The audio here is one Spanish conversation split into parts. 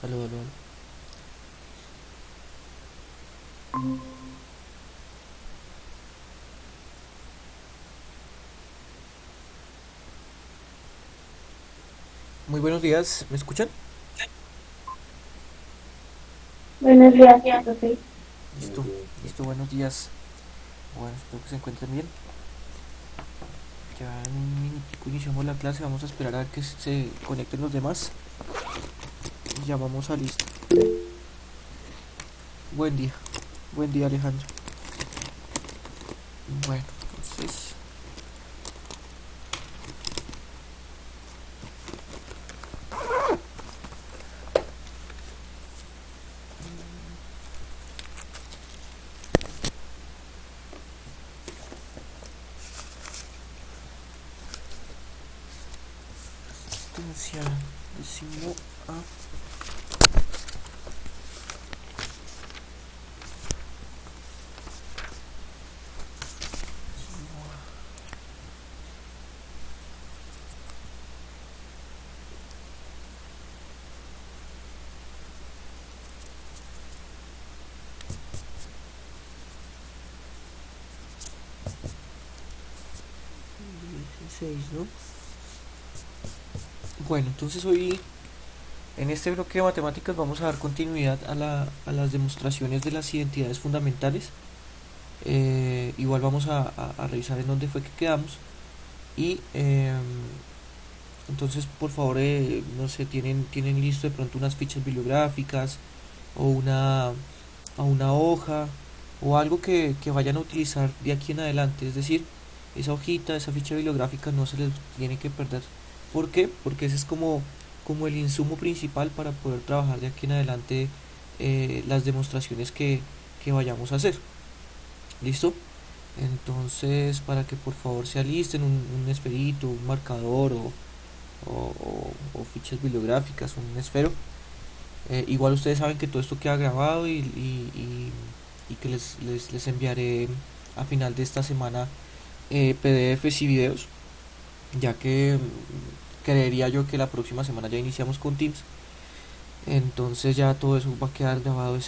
Aló, aló, aló. Muy buenos días, ¿me escuchan? Buenos días, profe. Listo, listo, buenos días. Bueno, espero que se encuentren bien. Ya en un minutico iniciamos la clase, vamos a esperar a que se conecten los demás. Y ya vamos a listo. Buen buen día Alejandro. Bueno, entonces, asistencia, décimo A. 16, ¿no? Bueno, entonces hoy en este bloque de matemáticas vamos a dar continuidad a las demostraciones de las identidades fundamentales. Igual vamos a revisar en dónde fue que quedamos. Y entonces, por favor, no sé, tienen listo de pronto unas fichas bibliográficas o o una hoja o algo que vayan a utilizar de aquí en adelante. Es decir, esa hojita, esa ficha bibliográfica no se les tiene que perder. ¿Por qué? Porque ese es como el insumo principal para poder trabajar de aquí en adelante las demostraciones que vayamos a hacer. ¿Listo? Entonces, para que por favor se alisten un esferito, un marcador o fichas bibliográficas, un esfero. Igual ustedes saben que todo esto queda grabado y que les enviaré a final de esta semana PDFs y videos, ya que creería yo que la próxima semana ya iniciamos con Teams. Entonces ya todo eso va a quedar grabado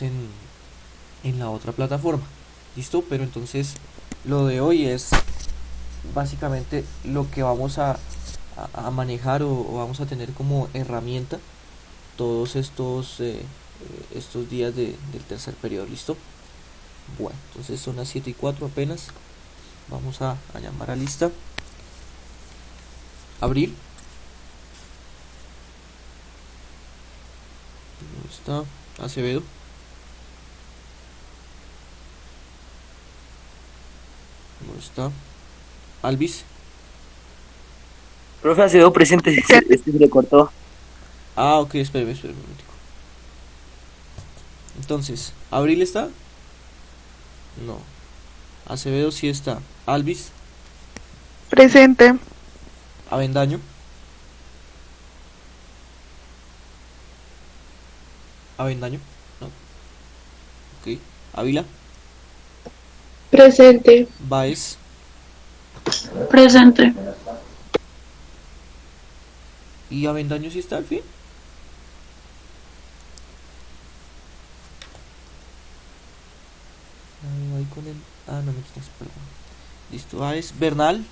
en la otra plataforma. ¿Listo? Pero entonces lo de hoy es básicamente lo que vamos a manejar o vamos a tener como herramienta todos estos días del tercer periodo. ¿Listo? Bueno, entonces son las 7:04 apenas. Vamos a llamar a lista. Abrir. ¿Dónde está? Acevedo. ¿Dónde está? Alvis. Profe Acevedo presente, este se le cortó. Ah, ok, espérame un momentico. Entonces, ¿Abril está? No. Acevedo sí está. Alvis. Presente. Avendaño. Avendaño. No. Ok. Ávila. Presente. Baez. Presente. ¿Y Avendaño sí está al fin? Ahí con el... Ah, no me quitas, perdón. Listo, Baez. Bernal.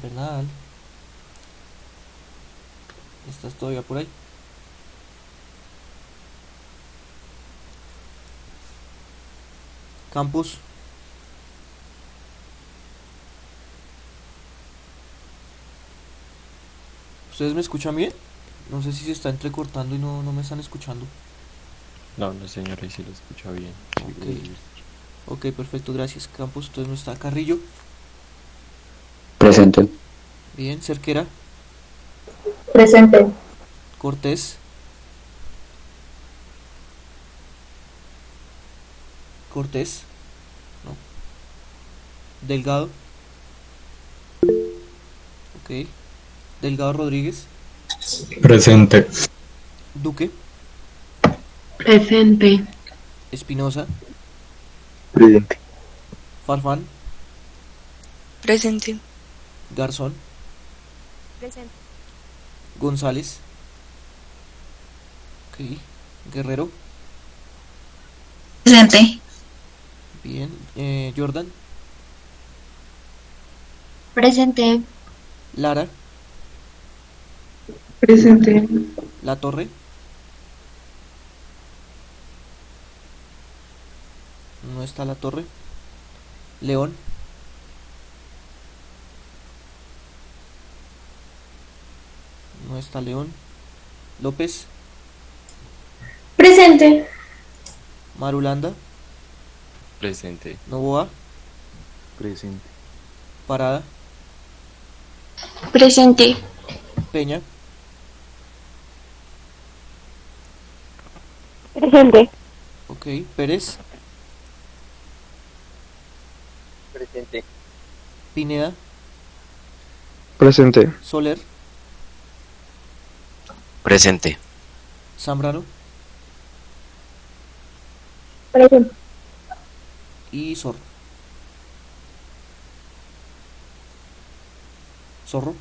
Bernal. ¿Estás todavía por ahí? Campos. ¿Ustedes me escuchan bien? No sé si se está entrecortando y no me están escuchando. No, no señora, ahí sí lo escucha bien. Sí, Ok, bien. ok, perfecto, gracias. Campos, entonces no está Carrillo. Presente. Bien, Cerquera. Presente. Cortés. Cortés. No. Delgado. Ok. Delgado Rodríguez. Presente. Duque. Presente. Espinosa. Presente. Farfán. Presente. Garzón, Presente. González, ok, Guerrero, Presente. bien, Jordan, Presente. Lara, Presente. La Torre, no está La Torre, León, no está León, López, Presente. Marulanda, Presente. Novoa, Presente. Parada, Presente. Peña, Presente. ok, Pérez, Presente. Pineda, Presente. Soler, Presente. Zambrano Presente. y Zorro. ¿Zorro?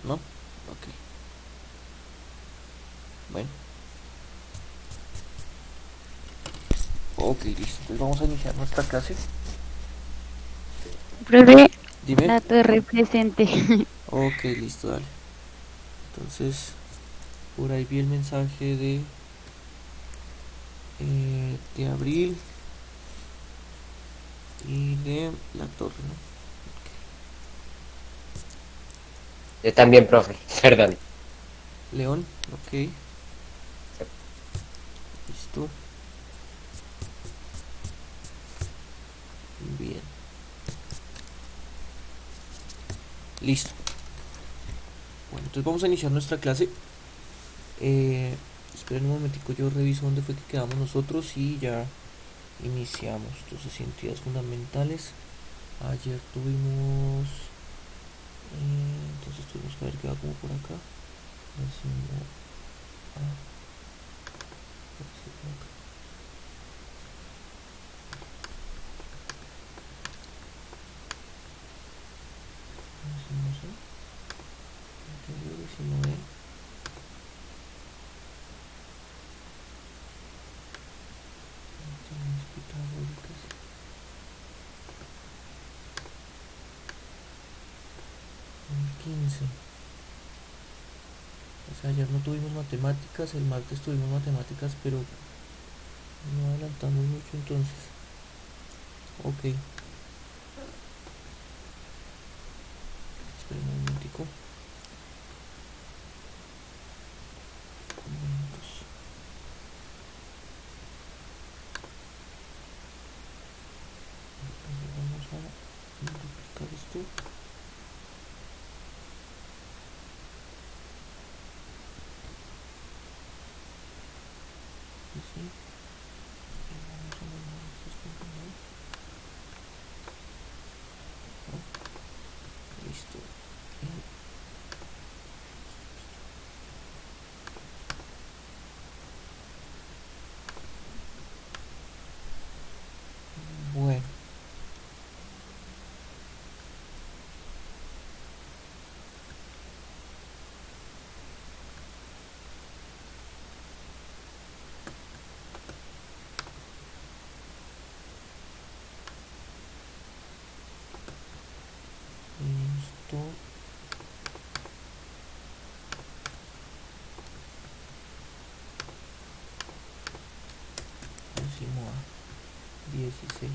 ¿No? Ok. Bueno. Ok, listo. Entonces vamos a iniciar nuestra clase. Profe, Dime. La Torre presente. Ok, listo, dale. Entonces, por ahí vi el mensaje de Abril y de La Torre, ¿no? Yo también, profe. Perdón. León, ok. Listo. Bien. Listo. Bueno, entonces vamos a iniciar nuestra clase. Esperen un momentico, yo reviso dónde fue que quedamos nosotros y ya iniciamos. Entonces, entidades fundamentales. Ayer tuvimos... entonces tuvimos que haber quedado como por acá. Décimo A. Décimo acá. Décimo C. Anterior, décimo E. Teorías pitagóricas. El 15. O sea, ayer no tuvimos matemáticas, el martes tuvimos matemáticas, pero no adelantamos mucho entonces. Ok. Esperen un momentico. Momentos. Entonces vamos a duplicar esto. Así. Y vamos a mandar estos compañeros. Listo. Bueno. Esto. Décimo A. 16.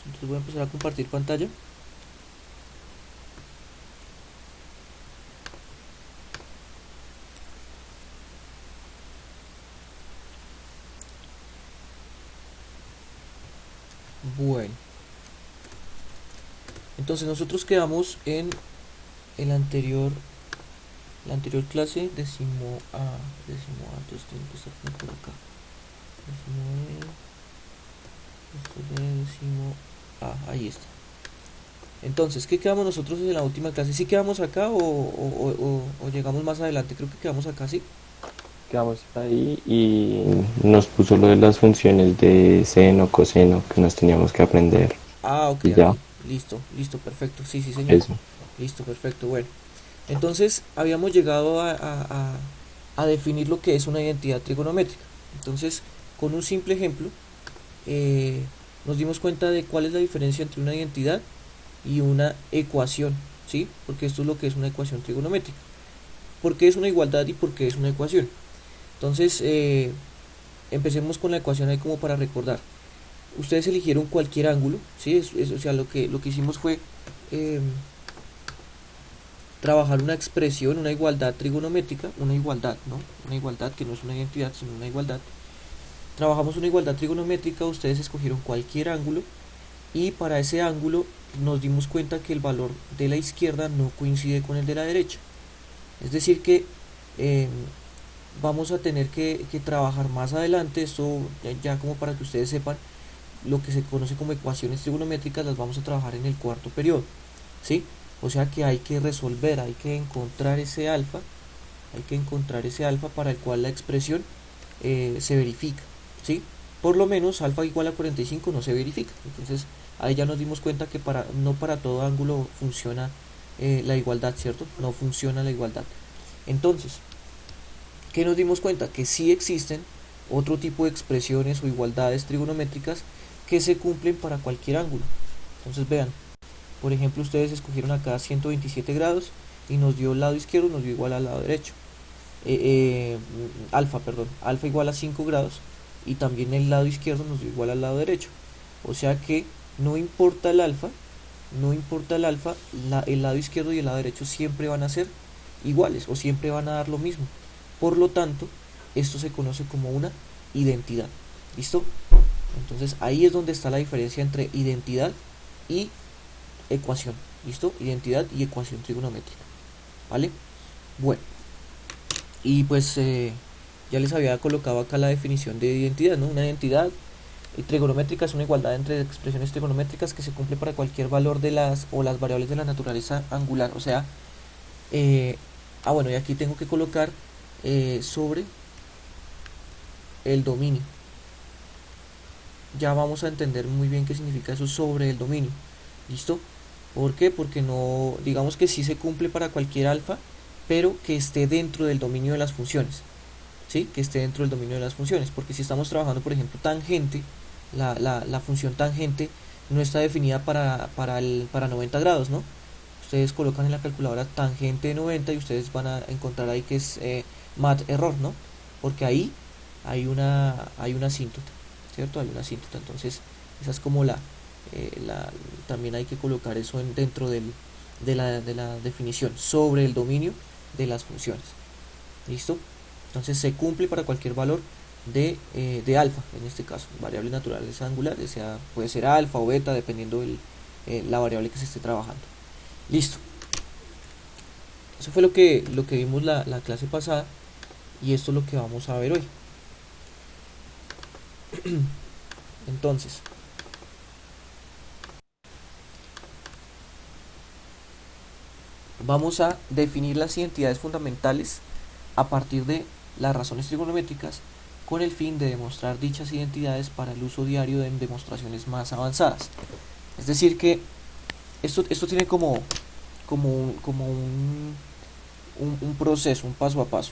Entonces voy a empezar a compartir pantalla. Bueno, entonces nosotros quedamos en el anterior, la anterior clase, décimo A, entonces tengo que estar como por acá. Décimo E, esto es de décimo A, ahí está. Entonces, ¿qué quedamos nosotros en la última clase? ¿Sí quedamos acá o llegamos más adelante? Creo que quedamos acá, ¿sí? quedamos ahí y nos puso lo de las funciones de seno, coseno que nos teníamos que aprender. Ah, ok, Y ya, aquí. Listo, listo, perfecto. Sí, sí, señor. eso. Listo, perfecto. Bueno, entonces habíamos llegado a definir lo que es una identidad trigonométrica. Entonces, con un simple ejemplo, eh, nos dimos cuenta de cuál es la diferencia entre una identidad y una ecuación, ¿sí? Porque esto es lo que es una ecuación trigonométrica. ¿Por qué es una igualdad y por qué es una ecuación? Entonces, empecemos con la ecuación ahí como para recordar. Ustedes eligieron cualquier ángulo, ¿sí? O sea, lo que hicimos fue eh, trabajar una expresión, una igualdad trigonométrica, una igualdad, ¿no? Una igualdad que no es una identidad, sino una igualdad. Trabajamos una igualdad trigonométrica, ustedes escogieron cualquier ángulo y para ese ángulo nos dimos cuenta que el valor de la izquierda no coincide con el de la derecha. Es decir que eh, vamos a tener que trabajar más adelante, esto ya como para que ustedes sepan, lo que se conoce como ecuaciones trigonométricas las vamos a trabajar en el cuarto periodo, ¿sí? O sea que hay que resolver, hay que encontrar ese alfa para el cual la expresión se verifica, ¿sí? Por lo menos alfa igual a 45 no se verifica. Entonces ahí ya nos dimos cuenta que no para todo ángulo funciona la igualdad, ¿cierto? No funciona la igualdad. Entonces, ¿qué nos dimos cuenta? Que sí existen otro tipo de expresiones o igualdades trigonométricas que se cumplen para cualquier ángulo. Entonces vean, por ejemplo, ustedes escogieron acá 127 grados y nos dio el lado izquierdo, nos dio igual al lado derecho. Alfa, perdón, alfa igual a 5 grados y también el lado izquierdo nos dio igual al lado derecho. O sea que no importa el alfa, no importa el alfa, el lado izquierdo y el lado derecho siempre van a ser iguales o siempre van a dar lo mismo. Por lo tanto, esto se conoce como una identidad. ¿Listo? Entonces ahí es donde está la diferencia entre identidad y ecuación. ¿Listo? Identidad y ecuación trigonométrica. ¿Vale? Bueno. Y pues ya les había colocado acá la definición de identidad, ¿no? Una identidad trigonométrica es una igualdad entre expresiones trigonométricas que se cumple para cualquier valor de las variables de la naturaleza angular. O sea, bueno, y aquí tengo que colocar sobre el dominio. Ya vamos a entender muy bien qué significa eso sobre el dominio. ¿Listo? ¿Por qué? Porque no, digamos que sí se cumple para cualquier alfa, pero que esté dentro del dominio de las funciones. ¿Sí? Que esté dentro del dominio de las funciones. Porque si estamos trabajando, por ejemplo, tangente, la función tangente no está definida para 90 grados, ¿no? Ustedes colocan en la calculadora tangente de 90 y ustedes van a encontrar ahí que es mat error, ¿no? Porque ahí hay una asíntota, ¿cierto? Hay una asíntota. Entonces, esa es como también hay que colocar eso dentro de la definición sobre el dominio de las funciones. ¿Listo? Entonces se cumple para cualquier valor de alfa, en este caso, variable naturales angulares, puede ser alfa o beta, dependiendo la variable que se esté trabajando. Listo. Eso fue lo que vimos la clase pasada y esto es lo que vamos a ver hoy. Entonces, vamos a definir las identidades fundamentales a partir de las razones trigonométricas con el fin de demostrar dichas identidades para el uso diario en demostraciones más avanzadas. Es decir que esto tiene como un proceso, un paso a paso.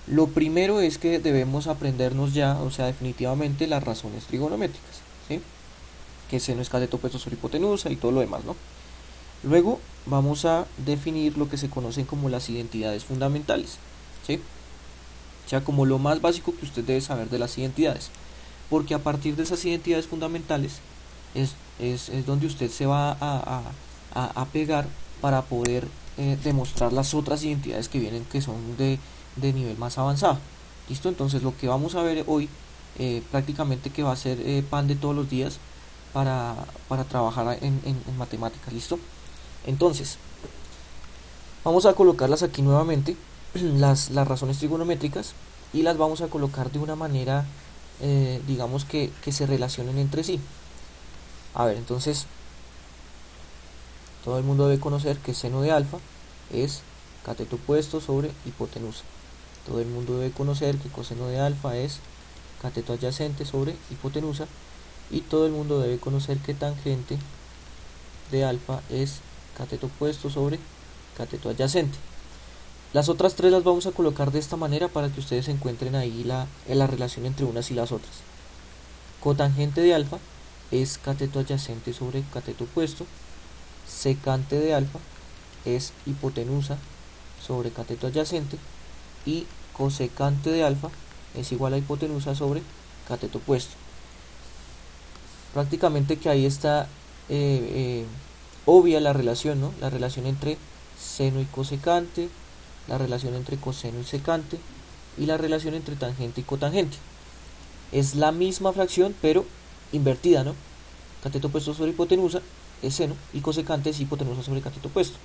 Lo primero es que debemos aprendernos ya, o sea, definitivamente las razones trigonométricas, ¿sí? Que seno es cateto opuesto sobre hipotenusa y todo lo demás, ¿no? Luego vamos a definir lo que se conocen como las identidades fundamentales, ¿sí? O sea, como lo más básico que usted debe saber de las identidades, porque a partir de esas identidades fundamentales es donde usted se va a pegar para poder demostrar las otras identidades que vienen, que son de nivel más avanzado. ¿Listo? Entonces lo que vamos a ver hoy prácticamente que va a ser pan de todos los días para trabajar en matemáticas. ¿Listo? Entonces vamos a colocarlas aquí nuevamente, las razones trigonométricas, y las vamos a colocar de una manera digamos que se relacionen entre sí. A ver, entonces todo el mundo debe conocer que seno de alfa es cateto opuesto sobre hipotenusa. Todo el mundo debe conocer que coseno de alfa es cateto adyacente sobre hipotenusa, y todo el mundo debe conocer que tangente de alfa es cateto opuesto sobre cateto adyacente. Las otras tres las vamos a colocar de esta manera para que ustedes encuentren ahí la relación entre unas y las otras. Cotangente de alfa es cateto adyacente sobre cateto opuesto. Secante de alfa es hipotenusa sobre cateto adyacente. Y cosecante de alfa es igual a hipotenusa sobre cateto opuesto. Prácticamente que ahí está obvia la relación, ¿no? La relación entre seno y cosecante, la relación entre coseno y secante, y la relación entre tangente y cotangente. Es la misma fracción pero invertida, ¿no? Cateto opuesto sobre hipotenusa es seno y cosecante es hipotenusa sobre cateto opuesto.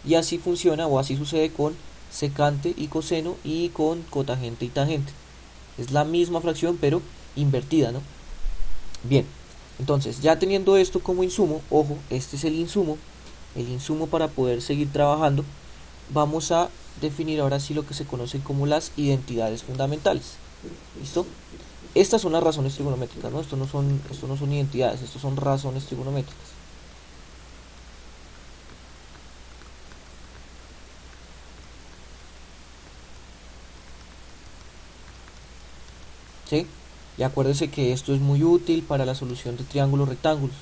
Y así funciona o así sucede con secante y coseno y con cotangente y tangente. Es la misma fracción pero invertida, ¿no? Bien, entonces ya teniendo esto como insumo, ojo, este es el insumo para poder seguir trabajando. Vamos a definir ahora sí lo que se conocen como las identidades fundamentales. ¿Listo? Estas son las razones trigonométricas, ¿no? Esto no son identidades, estos son razones trigonométricas. ¿Sí? Y acuérdense que esto es muy útil para la solución de triángulos rectángulos.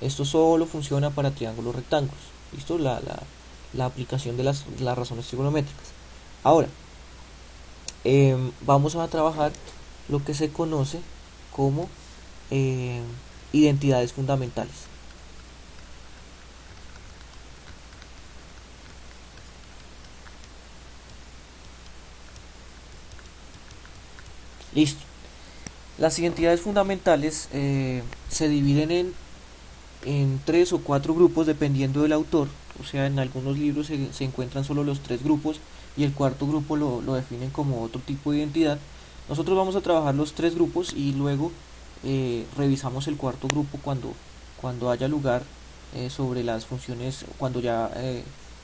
Esto solo funciona para triángulos rectángulos. ¿Listo? La aplicación de las razones trigonométricas. Ahora, vamos a trabajar lo que se conoce como identidades fundamentales. Listo. Las identidades fundamentales se dividen en 3 o 4 grupos dependiendo del autor. O sea, en algunos libros se encuentran solo los 3 grupos y el cuarto grupo lo definen como otro tipo de identidad. Nosotros vamos a trabajar los 3 grupos y luego revisamos el cuarto grupo cuando haya lugar sobre las funciones, cuando ya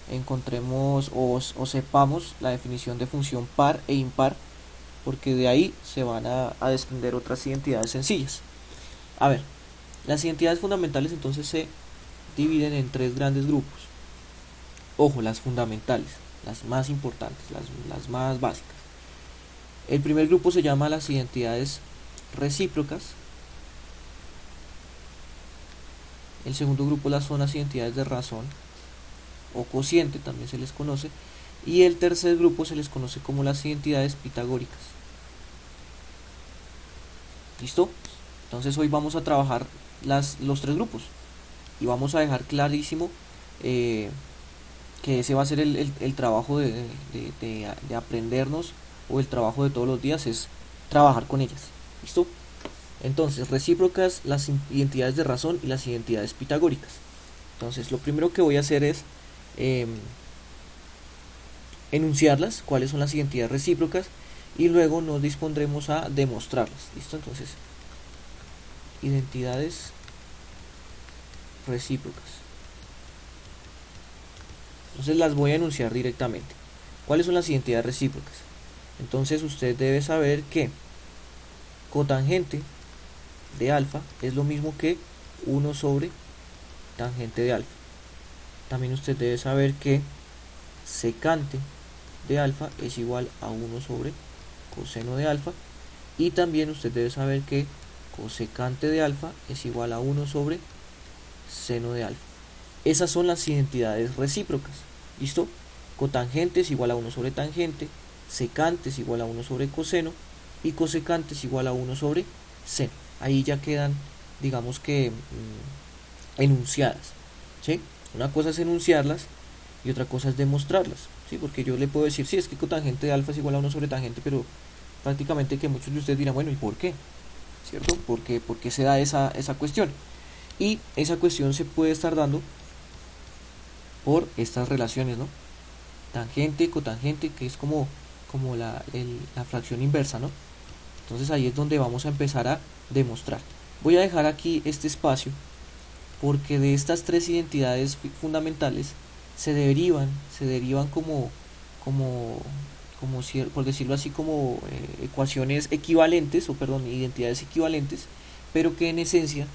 encontremos o sepamos la definición de función par e impar, porque de ahí se van a desprender otras identidades sencillas. A ver, las identidades fundamentales entonces se dividen en 3 grandes grupos. Ojo, las fundamentales, las más importantes, las más básicas. El primer grupo se llama las identidades recíprocas. El segundo grupo son las identidades de razón o cociente, también se les conoce. Y el tercer grupo se les conoce como las identidades pitagóricas. ¿Listo? Entonces hoy vamos a trabajar los 3 grupos y vamos a dejar clarísimo que ese va a ser el trabajo de aprendernos, o el trabajo de todos los días es trabajar con ellas. ¿Listo? Entonces, recíprocas, las identidades de razón y las identidades pitagóricas. Entonces, lo primero que voy a hacer es enunciarlas, cuáles son las identidades recíprocas, y luego nos dispondremos a demostrarlas. ¿Listo? Entonces, identidades recíprocas. Entonces las voy a enunciar directamente. ¿Cuáles son las identidades recíprocas? Entonces usted debe saber que cotangente de alfa es lo mismo que 1 sobre tangente de alfa. También usted debe saber que secante de alfa es igual a 1 sobre coseno de alfa. Y también usted debe saber que cosecante de alfa es igual a 1 sobre seno de alfa. Esas son las identidades recíprocas. ¿Listo? Cotangente es igual a 1 sobre tangente, secante es igual a 1 sobre coseno y cosecante es igual a 1 sobre seno. Ahí ya quedan, digamos que, enunciadas. ¿Sí? Una cosa es enunciarlas y otra cosa es demostrarlas. ¿Sí? Porque yo le puedo decir, sí, es que cotangente de alfa es igual a 1 sobre tangente, pero prácticamente que muchos de ustedes dirán, bueno, ¿y por qué? ¿Cierto? ¿Por qué se da esa cuestión? Y esa cuestión se puede estar dando por estas relaciones, ¿no? Tangente, cotangente, que es como la fracción inversa, ¿no? Entonces ahí es donde vamos a empezar a demostrar. Voy a dejar aquí este espacio porque de estas 3 identidades fundamentales se derivan como por decirlo así, como ecuaciones equivalentes, o perdón, identidades equivalentes, pero que en esencia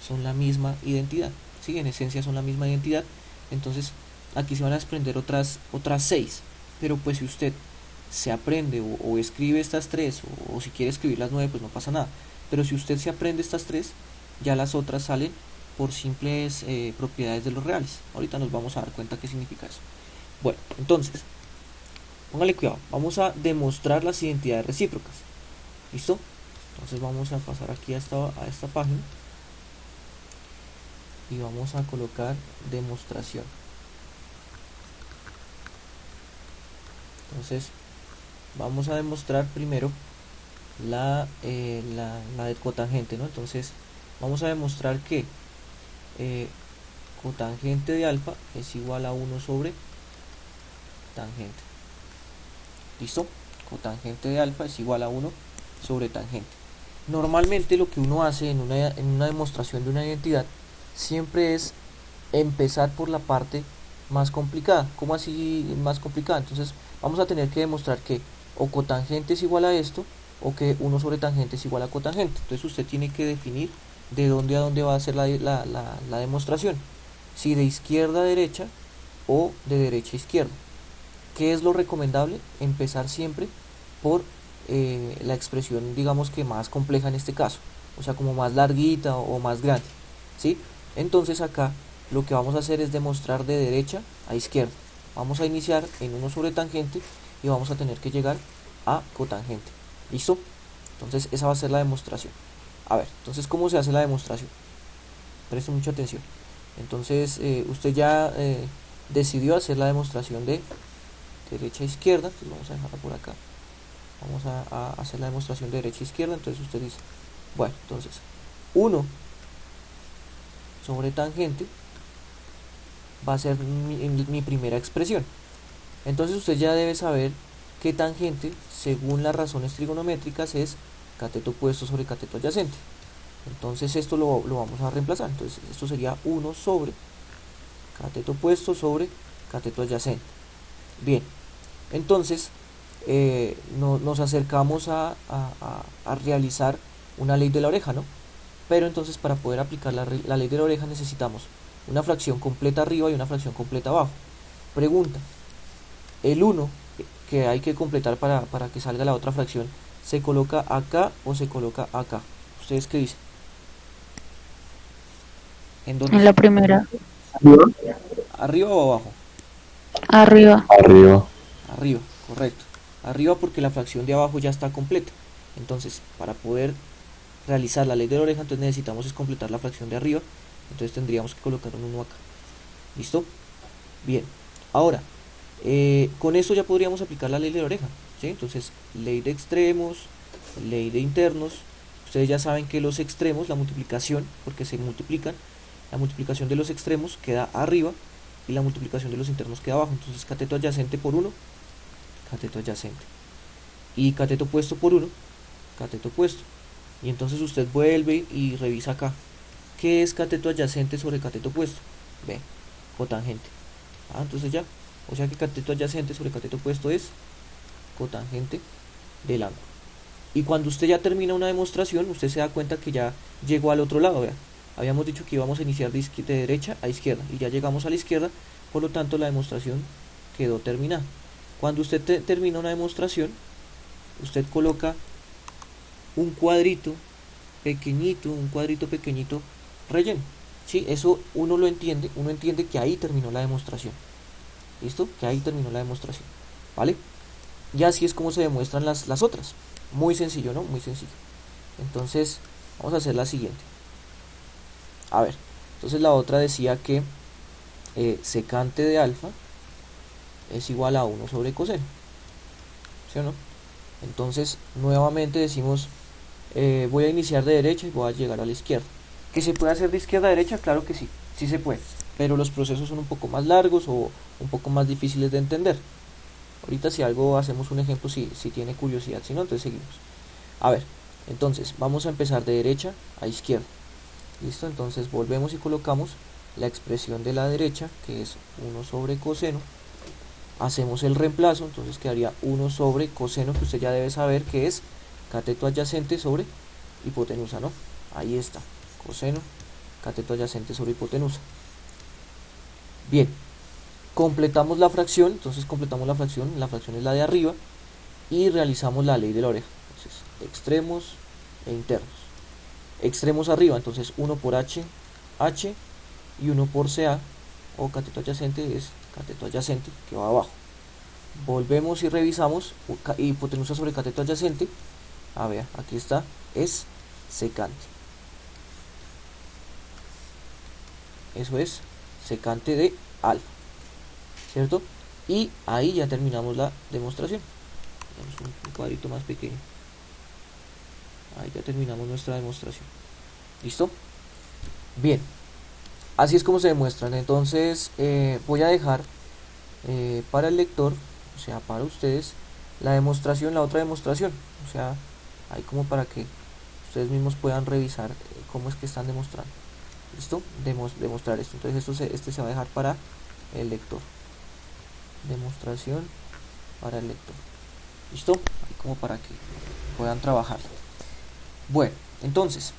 son la misma identidad, ¿sí? En esencia son la misma identidad. Entonces aquí se van a desprender otras 6, pero pues si usted se aprende o escribe estas 3, o si quiere escribir las 9, pues no pasa nada, pero si usted se aprende estas 3, ya las otras salen por simples propiedades de los reales. Ahorita nos vamos a dar cuenta qué significa eso. Bueno, entonces póngale cuidado, vamos a demostrar las identidades recíprocas. ¿Listo? Entonces vamos a pasar aquí a esta página y vamos a colocar demostración. Entonces vamos a demostrar primero la de cotangente, ¿no? Entonces vamos a demostrar que cotangente de alfa es igual a 1 sobre tangente. ¿Listo? Cotangente de alfa es igual a 1 sobre tangente. Normalmente lo que uno hace en una demostración de una identidad siempre es empezar por la parte más complicada. ¿Cómo así más complicada? Entonces vamos a tener que demostrar que o cotangente es igual a esto, o que 1 sobre tangente es igual a cotangente. Entonces usted tiene que definir de dónde a dónde va a ser la demostración, si de izquierda a derecha o de derecha a izquierda. ¿Qué es lo recomendable? Empezar siempre por la expresión, digamos que más compleja en este caso, o sea, como más larguita o más grande, ¿sí? Entonces acá lo que vamos a hacer es demostrar de derecha a izquierda. Vamos a iniciar en 1 sobre tangente y vamos a tener que llegar a cotangente. ¿Listo? Entonces esa va a ser la demostración. A ver, entonces ¿cómo se hace la demostración? Preste mucha atención. Entonces usted ya decidió hacer la demostración de derecha a izquierda. Entonces vamos a dejarla por acá. Vamos a hacer la demostración de derecha a izquierda. Entonces usted dice, bueno, entonces 1 sobre tangente va a ser mi primera expresión. Entonces usted ya debe saber que tangente, según las razones trigonométricas, es cateto opuesto sobre cateto adyacente. Entonces esto lo vamos a reemplazar. Entonces esto sería 1 sobre cateto opuesto sobre cateto adyacente. Bien, entonces nos acercamos a realizar una ley de la oreja, ¿no? Pero entonces para poder aplicar la ley de la oreja necesitamos una fracción completa arriba y una fracción completa abajo. Pregunta, el 1 que hay que completar para que salga la otra fracción, ¿se coloca acá o se coloca acá? ¿Ustedes qué dicen? ¿En dónde? En la primera. ¿Arriba o abajo? Arriba. Arriba. Arriba, correcto. Arriba porque la fracción de abajo ya está completa. Entonces, para poder realizar la ley de la oreja, entonces necesitamos es completar la fracción de arriba. Entonces tendríamos que colocar un 1 acá. ¿Listo? Bien. Ahora, con esto ya podríamos aplicar la ley de la oreja, ¿sí? Entonces, ley de extremos, ley de internos. Ustedes ya saben que los extremos, la multiplicación, porque se multiplican, la multiplicación de los extremos queda arriba y la multiplicación de los internos queda abajo. Entonces, cateto adyacente por 1, cateto adyacente. Y cateto opuesto por 1, cateto opuesto. Y entonces usted vuelve y revisa acá. ¿Qué es cateto adyacente sobre cateto opuesto? Ve, cotangente. Entonces ya. O sea que cateto adyacente sobre cateto opuesto es cotangente del ángulo. Y cuando usted ya termina una demostración, usted se da cuenta que ya llegó al otro lado. ¿Vea? Habíamos dicho que íbamos a iniciar de derecha a izquierda y ya llegamos a la izquierda, por lo tanto la demostración quedó terminada. Cuando usted termina una demostración, usted coloca un cuadrito pequeñito relleno. ¿Sí? Eso uno lo entiende, uno entiende que ahí terminó la demostración. ¿Listo? Que ahí terminó la demostración. ¿Vale? Y así es como se demuestran las otras. Muy sencillo, ¿no? Muy sencillo. Entonces, vamos a hacer la siguiente. A ver, entonces la otra decía que secante de alfa es igual a 1 sobre coseno. ¿Sí o no? Entonces, nuevamente decimos, voy a iniciar de derecha y voy a llegar a la izquierda. ¿Que se puede hacer de izquierda a derecha? Claro que sí, sí se puede. Pero los procesos son un poco más largos o un poco más difíciles de entender. Ahorita si algo hacemos un ejemplo si tiene curiosidad, si no, entonces seguimos. A ver, entonces vamos a empezar de derecha a izquierda. ¿Listo? Entonces volvemos y colocamos la expresión de la derecha, que es 1 sobre coseno hacemos el reemplazo, entonces quedaría 1 sobre coseno, que usted ya debe saber que es cateto adyacente sobre hipotenusa, ¿no? Ahí está, coseno, cateto adyacente sobre hipotenusa. Bien, completamos la fracción, entonces completamos la fracción es la de arriba, y realizamos la ley de la oreja. Entonces, extremos e internos. Extremos arriba, entonces 1 por h, y 1 por ca, o cateto adyacente, es cateto adyacente, que va abajo. Volvemos y revisamos, hipotenusa sobre cateto adyacente, a ver, aquí está, es secante. Eso es secante de alfa, ¿cierto? Y ahí ya terminamos la demostración. Tenemos un cuadrito más pequeño. Ahí ya terminamos nuestra demostración. ¿Listo? Bien, así es como se demuestran. Entonces voy a dejar para el lector, o sea, para ustedes, la demostración, la otra demostración. O sea, ahí como para que ustedes mismos puedan revisar cómo es que están demostrando. ¿Listo? Demostrar esto. Entonces este se va a dejar para el lector. Demostración para el lector. ¿Listo? Ahí como para que puedan trabajar. Bueno, entonces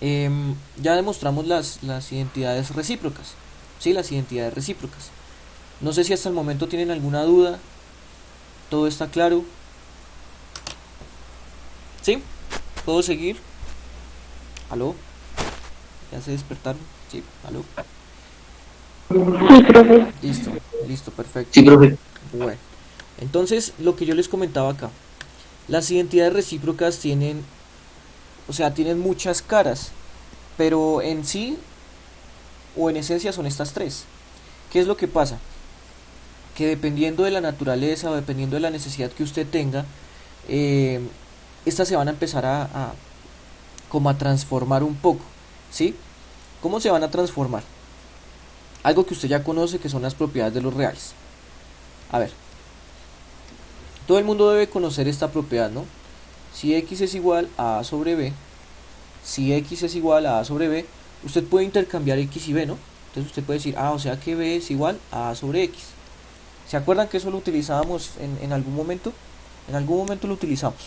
ya demostramos las identidades recíprocas. ¿Sí? Las identidades recíprocas. No sé si hasta el momento tienen alguna duda. ¿Todo está claro? ¿Sí? ¿Puedo seguir? ¿Aló? ¿Ya se despertaron? Sí, ¿aló? Sí, profe. Listo, perfecto. Sí, profe. Bueno, entonces lo que yo les comentaba acá, las identidades recíprocas tienen, o sea, tienen muchas caras, pero en sí o en esencia son estas tres. ¿Qué es lo que pasa? Que dependiendo de la naturaleza o dependiendo de la necesidad que usted tenga, estas se van a empezar como a transformar un poco, ¿sí? ¿Cómo se van a transformar? Algo que usted ya conoce, que son las propiedades de los reales. A ver, todo el mundo debe conocer esta propiedad, ¿no? Si x es igual a a sobre b, si x es igual a sobre b, usted puede intercambiar x y b, ¿no? Entonces usted puede decir, o sea que b es igual a sobre x. ¿Se acuerdan que eso lo utilizábamos en algún momento? En algún momento lo utilizamos,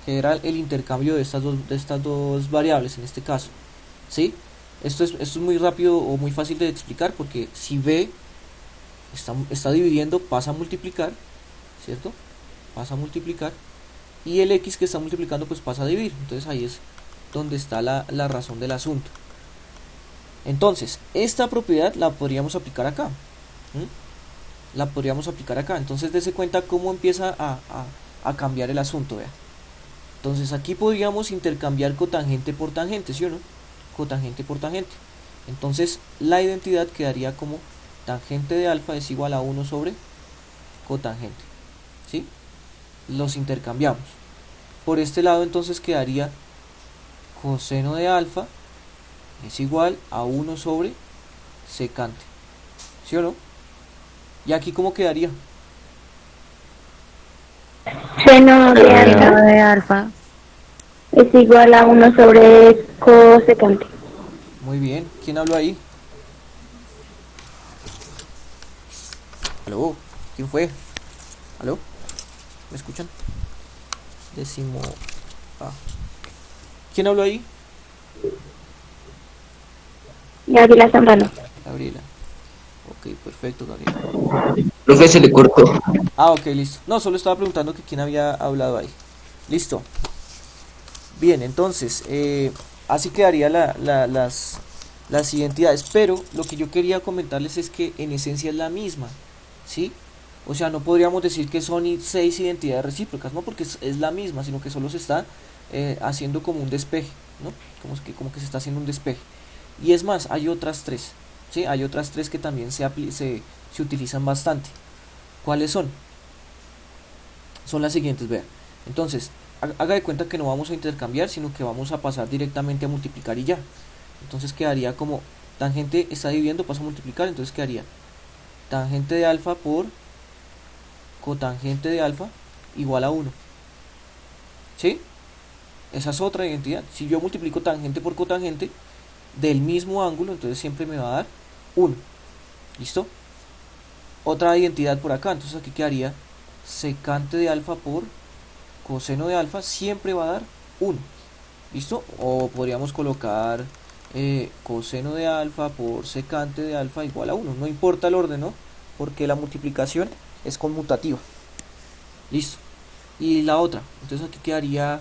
que era el intercambio de estas dos variables en este caso, ¿sí? Esto es muy rápido o muy fácil de explicar, porque si b está dividiendo, pasa a multiplicar, ¿cierto? Pasa a multiplicar, y el x que está multiplicando pues pasa a dividir. Entonces ahí es donde está la razón del asunto. Entonces esta propiedad la podríamos aplicar acá, la podríamos aplicar acá. Entonces dése cuenta cómo empieza a cambiar el asunto, vea. Entonces aquí podríamos intercambiar cotangente por tangente, ¿sí o no? Cotangente por tangente. Entonces la identidad quedaría como tangente de alfa es igual a 1 sobre cotangente, ¿sí? Los intercambiamos. Por este lado entonces quedaría coseno de alfa es igual a 1 sobre secante, ¿sí o no? ¿Y aquí cómo quedaría? Seno de Seno alfa de alfa. es igual a 1 sobre cosecante. Muy bien, ¿quién habló ahí? ¿Aló? ¿Quién fue? ¿Aló? ¿Me escuchan? Décimo A. ¿Quién habló ahí? Gabriela Zambrano. Gabriela. Ok, perfecto, Gabriela. Profe, se le cortó. Ok, listo. No, solo estaba preguntando que quién había hablado ahí. Listo. Bien, entonces, así quedaría las identidades. Pero lo que yo quería comentarles es que en esencia es la misma, ¿sí? O sea, no podríamos decir que son 6 identidades recíprocas, ¿no? Porque es la misma, sino que solo se está haciendo como un despeje, ¿no? Como que se está haciendo un despeje. Y es más, hay otras 3, ¿sí? Hay otras 3 que también se utilizan bastante. ¿Cuáles son? Son las siguientes, vean. Entonces, haga de cuenta que no vamos a intercambiar, sino que vamos a pasar directamente a multiplicar y ya. Entonces quedaría como tangente está dividiendo, pasa a multiplicar, entonces quedaría tangente de alfa por cotangente de alfa igual a 1. ¿Sí? Esa es otra identidad. Si yo multiplico tangente por cotangente del mismo ángulo, entonces siempre me va a dar 1. ¿Listo? otra identidad por acá. Entonces aquí quedaría secante de alfa por coseno de alfa, siempre va a dar 1. ¿Listo? O podríamos colocar coseno de alfa por secante de alfa igual a 1. No importa el orden, ¿no? Porque la multiplicación es conmutativa. Listo. Y la otra, entonces aquí quedaría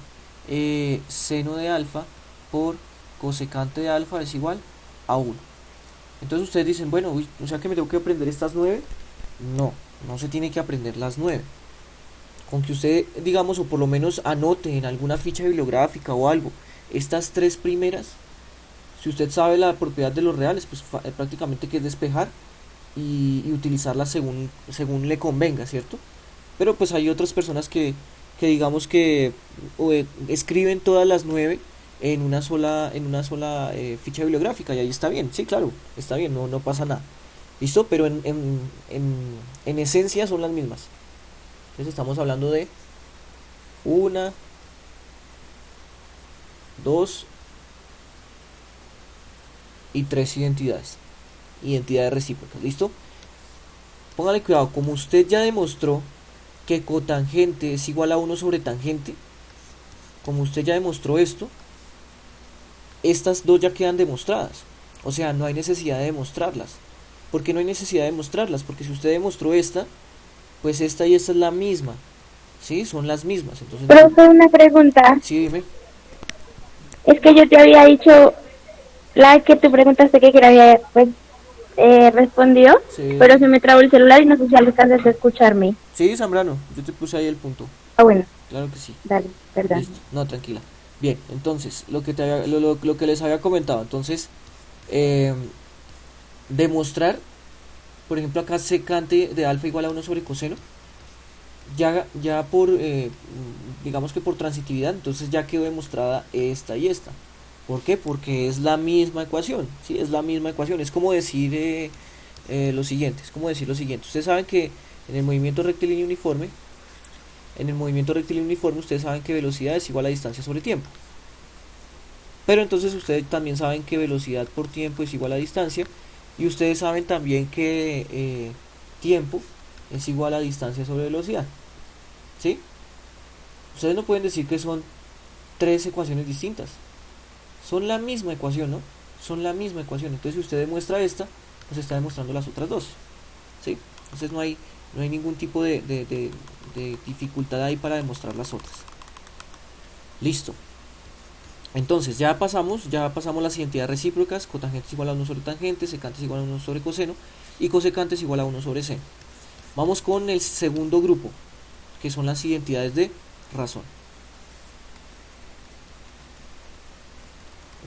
seno de alfa por cosecante de alfa es igual a 1. Entonces ustedes dicen, bueno, uy, o sea que me tengo que aprender estas 9. No, no se tiene que aprender las 9. Con que usted, digamos, o por lo menos anote en alguna ficha bibliográfica o algo, estas 3 primeras, si usted sabe la propiedad de los reales, pues prácticamente que es despejar y utilizarlas según le convenga, ¿cierto? Pero pues hay otras personas que digamos que escriben todas las 9 en una sola ficha bibliográfica, y ahí está bien, sí, claro, está bien, no pasa nada. ¿Listo? Pero en esencia son las mismas. Entonces estamos hablando de 1, 2 y 3 identidades recíprocas. ¿Listo? Póngale cuidado, como usted ya demostró que cotangente es igual a 1 sobre tangente, como usted ya demostró esto, estas dos ya quedan demostradas. O sea, no hay necesidad de demostrarlas. ¿Por qué no hay necesidad de demostrarlas? Porque si usted demostró esta, pues esta y esta es la misma. ¿Sí? Son las mismas. Entonces, Profe, una pregunta. sí, dime. Es que yo te había dicho la que tú preguntaste que había pues, respondido, Sí. pero se me trabó el celular y no sé si alcanzas a escucharme. Sí, Zambrano, yo te puse ahí el punto. Ah, bueno, Claro que sí. dale, perdón. Listo. No, tranquila. Bien, entonces, lo que les había comentado. Entonces, demostrar, por ejemplo, acá secante de alfa igual a 1 sobre coseno, ya por, digamos que por transitividad, entonces ya quedó demostrada esta y esta. ¿Por qué? Porque es la misma ecuación, ¿sí? Es la misma ecuación. Es como decir lo siguiente, Ustedes saben que en el movimiento rectilíneo uniforme, ustedes saben que velocidad es igual a distancia sobre tiempo. Pero entonces ustedes también saben que velocidad por tiempo es igual a distancia. Y ustedes saben también que tiempo es igual a distancia sobre velocidad. ¿Sí? Ustedes no pueden decir que son 3 ecuaciones distintas. Son la misma ecuación, ¿no? Son la misma ecuación. Entonces si usted demuestra esta, pues está demostrando las otras dos. ¿Sí? Entonces no hay ningún tipo de dificultad ahí para demostrar las otras. Listo. Entonces ya pasamos las identidades recíprocas. Cotangente es igual a 1 sobre tangente, secante es igual a 1 sobre coseno y cosecante es igual a 1 sobre seno. Vamos con el segundo grupo, que son las identidades de razón.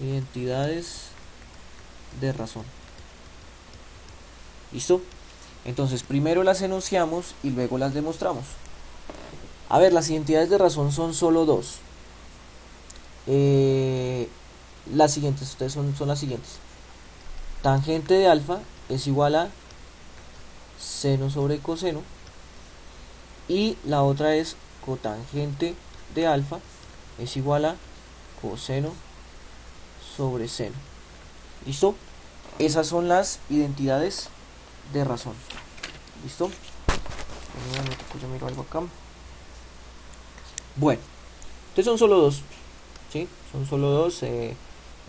Identidades de razón. ¿Listo? Entonces primero las enunciamos y luego las demostramos. A ver, las identidades de razón son solo dos. Las siguientes, ustedes son las siguientes. Tangente de alfa es igual a seno sobre coseno. Y la otra es cotangente de alfa es igual a coseno sobre seno. ¿Listo? Esas son las identidades de razón. ¿Listo? Yo miro algo acá. Bueno, entonces son solo dos. ¿Sí? Son solo dos.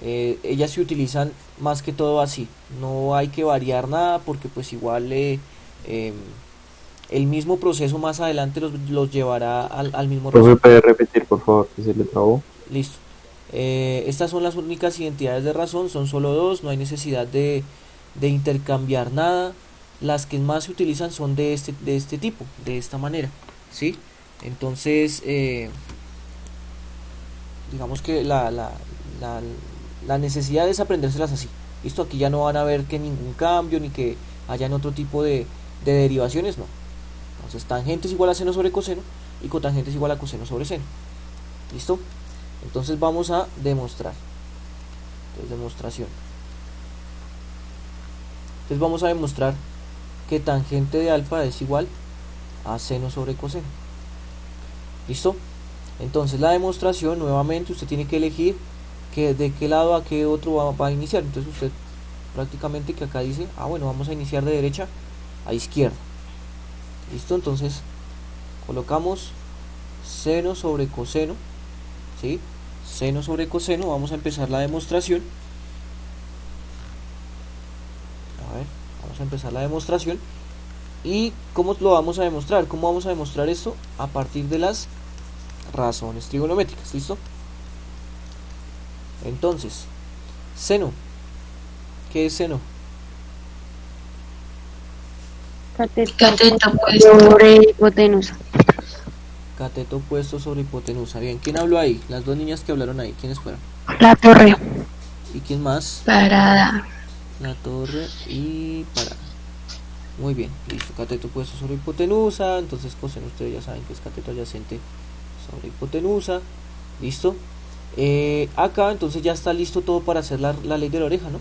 Ellas se utilizan más que todo así. No hay que variar nada porque pues igual el mismo proceso más adelante los llevará al mismo Profe, resultado. ¿puede repetir, por favor, que se le trabó? Listo. Estas son las únicas identidades de razón, son solo dos, no hay necesidad de intercambiar nada. Las que más se utilizan son de este tipo, de esta manera, ¿sí? Entonces, digamos que la necesidad es aprendérselas así. Listo, aquí ya no van a ver que ningún cambio, ni que hayan otro tipo de derivaciones, no. Entonces, tangente es igual a seno sobre coseno y cotangente es igual a coseno sobre seno. ¿Listo? Entonces vamos a demostrar. Entonces, demostración. Entonces vamos a demostrar que tangente de alfa es igual a seno sobre coseno. ¿Listo? Entonces la demostración, nuevamente usted tiene que elegir de qué lado a qué otro va a iniciar. Entonces usted prácticamente que acá dice, bueno, vamos a iniciar de derecha a izquierda. ¿Listo? Entonces colocamos seno sobre coseno, ¿sí? Seno sobre coseno, vamos a empezar la demostración. A ver, vamos a empezar la demostración. ¿Y cómo lo vamos a demostrar? ¿Cómo vamos a demostrar esto? A partir de las razones trigonométricas, ¿listo? Entonces, seno. ¿Qué es seno? Cateto sobre hipotenusa. Cateto opuesto sobre hipotenusa. Bien, ¿quién habló ahí? Las dos niñas que hablaron ahí, ¿quiénes fueron? La torre. ¿Y quién más? Parada. La torre y parada. Muy bien, listo. Cateto opuesto sobre hipotenusa. Entonces coseno, ustedes ya saben que es cateto adyacente sobre hipotenusa. Listo. Acá entonces ya está listo todo para hacer la ley de la oreja, ¿no?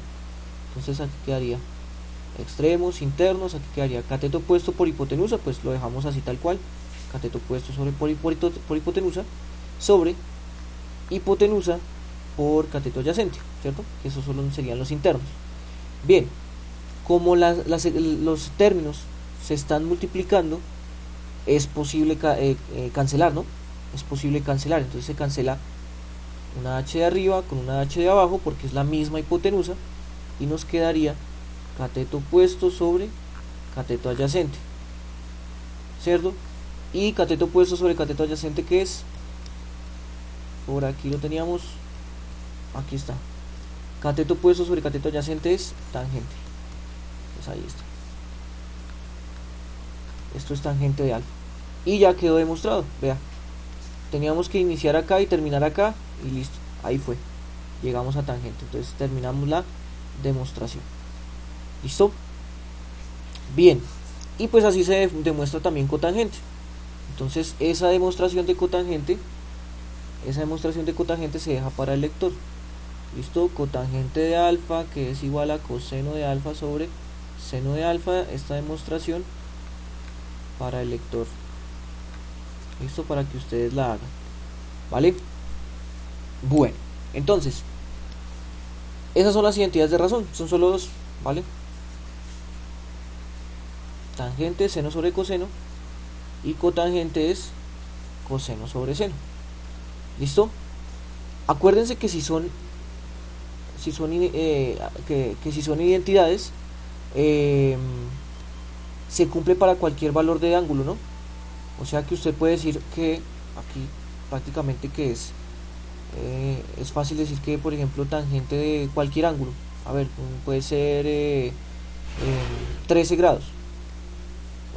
Entonces aquí quedaría extremos, internos, aquí quedaría cateto opuesto por hipotenusa, pues lo dejamos así tal cual. Cateto opuesto sobre por hipotenusa sobre hipotenusa por cateto adyacente, ¿cierto? Que esos solo serían los internos. Bien, como los términos se están multiplicando, es posible cancelar, ¿no? Es posible cancelar, entonces se cancela una h de arriba con una h de abajo porque es la misma hipotenusa y nos quedaría cateto opuesto sobre cateto adyacente, ¿cierto? Y cateto opuesto sobre cateto adyacente, ¿qué es? Por aquí lo teníamos, aquí está. Cateto opuesto sobre cateto adyacente es tangente. Pues ahí está. Esto es tangente de alfa. Y ya quedó demostrado, vea. Teníamos que iniciar acá y terminar acá y listo. Ahí fue. Llegamos a tangente. Entonces terminamos la demostración. ¿Listo? Bien. Y pues así se demuestra también cotangente. Entonces esa demostración de cotangente se deja para el lector. ¿Listo? Cotangente de alfa, que es igual a coseno de alfa sobre seno de alfa. Esta demostración para el lector. ¿Listo? Para que ustedes la hagan. ¿Vale? Bueno, entonces esas son las identidades de razón. Son solo dos. ¿Vale? Tangente, seno sobre coseno. Y cotangente es coseno sobre seno. ¿Listo? Acuérdense que si son identidades, se cumple para cualquier valor de ángulo, ¿no? O sea que usted puede decir que aquí prácticamente que es fácil decir que, por ejemplo, tangente de cualquier ángulo, a ver, puede ser 13 grados.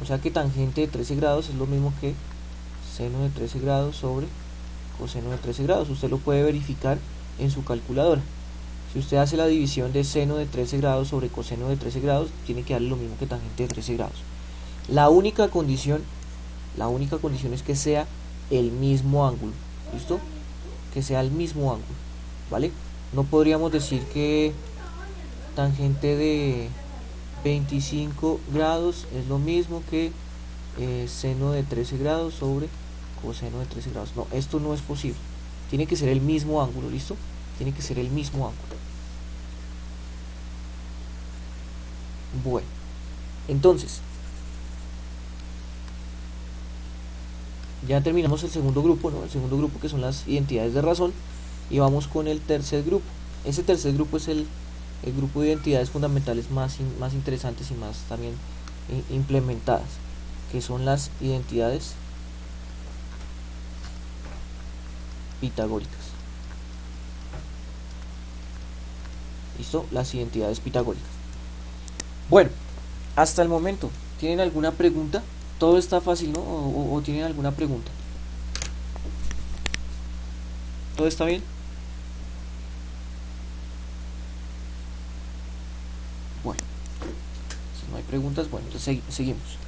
O sea que tangente de 13 grados es lo mismo que seno de 13 grados sobre coseno de 13 grados. Usted lo puede verificar en su calculadora. Si usted hace la división de seno de 13 grados sobre coseno de 13 grados, tiene que darle lo mismo que tangente de 13 grados. La única condición es que sea el mismo ángulo. ¿Listo? Que sea el mismo ángulo. ¿Vale? No podríamos decir que tangente de 25 grados es lo mismo que seno de 13 grados sobre coseno de 13 grados. No, esto no es posible. Tiene que ser el mismo ángulo, ¿listo? Tiene que ser el mismo ángulo. Bueno, entonces ya terminamos el segundo grupo, ¿no? El segundo grupo, que son las identidades de razón, y vamos con el tercer grupo. Ese tercer grupo es el grupo de identidades fundamentales más interesantes y más también implementadas, que son las identidades pitagóricas. ¿Listo? Las identidades pitagóricas. Bueno, hasta el momento, ¿tienen alguna pregunta? Todo está fácil, ¿no? ¿O tienen alguna pregunta? ¿Todo está bien? Bueno, si no hay preguntas, bueno, entonces seguimos.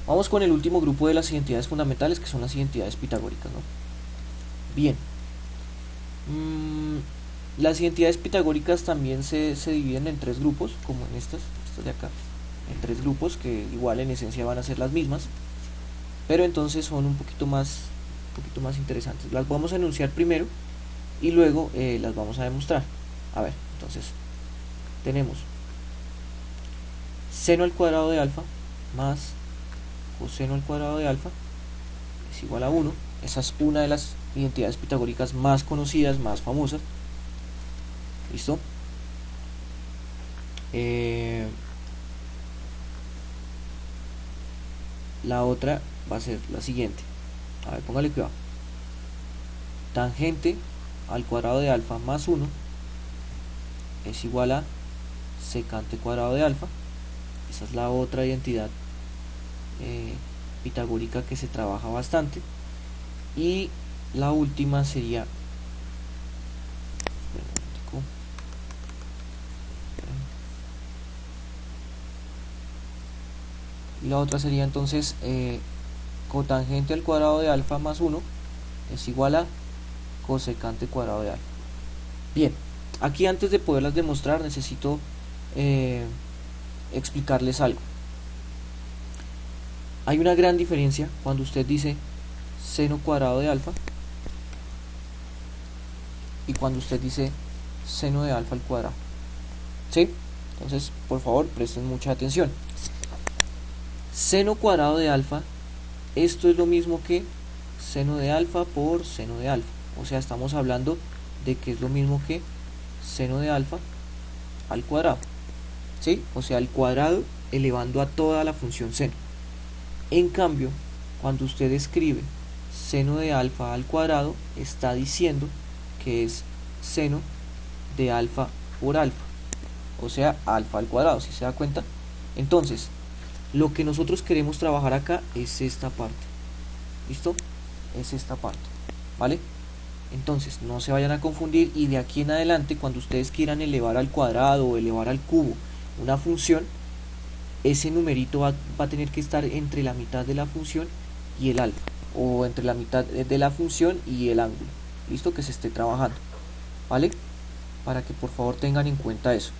Vamos con el último grupo de las identidades fundamentales, que son las identidades pitagóricas, ¿no? Bien. Las identidades pitagóricas también se dividen en tres grupos, como en estas de acá, en tres grupos que igual en esencia van a ser las mismas, pero entonces son un poquito más interesantes. Las vamos a enunciar primero y luego las vamos a demostrar. A ver, entonces tenemos seno al cuadrado de alfa más coseno al cuadrado de alfa es igual a 1. Esa es una de las identidades pitagóricas más conocidas, más famosas. ¿Listo? La otra va a ser la siguiente. A ver, póngale cuidado. Tangente al cuadrado de alfa más 1 es igual a secante cuadrado de alfa. Esa es la otra identidad pitagórica que se trabaja bastante. Y la última sería, y la otra sería entonces cotangente al cuadrado de alfa más 1 es igual a cosecante cuadrado de alfa. Bien, aquí antes de poderlas demostrar necesito explicarles algo. Hay una gran diferencia cuando usted dice seno cuadrado de alfa y cuando usted dice seno de alfa al cuadrado. ¿Sí? Entonces, por favor, presten mucha atención. Seno cuadrado de alfa, esto es lo mismo que seno de alfa por seno de alfa. O sea, estamos hablando de que es lo mismo que seno de alfa al cuadrado. ¿Sí? O sea, al cuadrado elevando a toda la función seno. En cambio, cuando usted escribe seno de alfa al cuadrado, está diciendo que es seno de alfa por alfa. O sea, alfa al cuadrado, ¿sí se da cuenta? Entonces, lo que nosotros queremos trabajar acá es esta parte. ¿Listo? Es esta parte. ¿Vale? Entonces, no se vayan a confundir y de aquí en adelante, cuando ustedes quieran elevar al cuadrado o elevar al cubo una función, ese numerito va a tener que estar entre la mitad de la función y el alfa, o entre la mitad de la función y el ángulo. ¿Listo? Que se esté trabajando. ¿Vale? Para que por favor tengan en cuenta eso.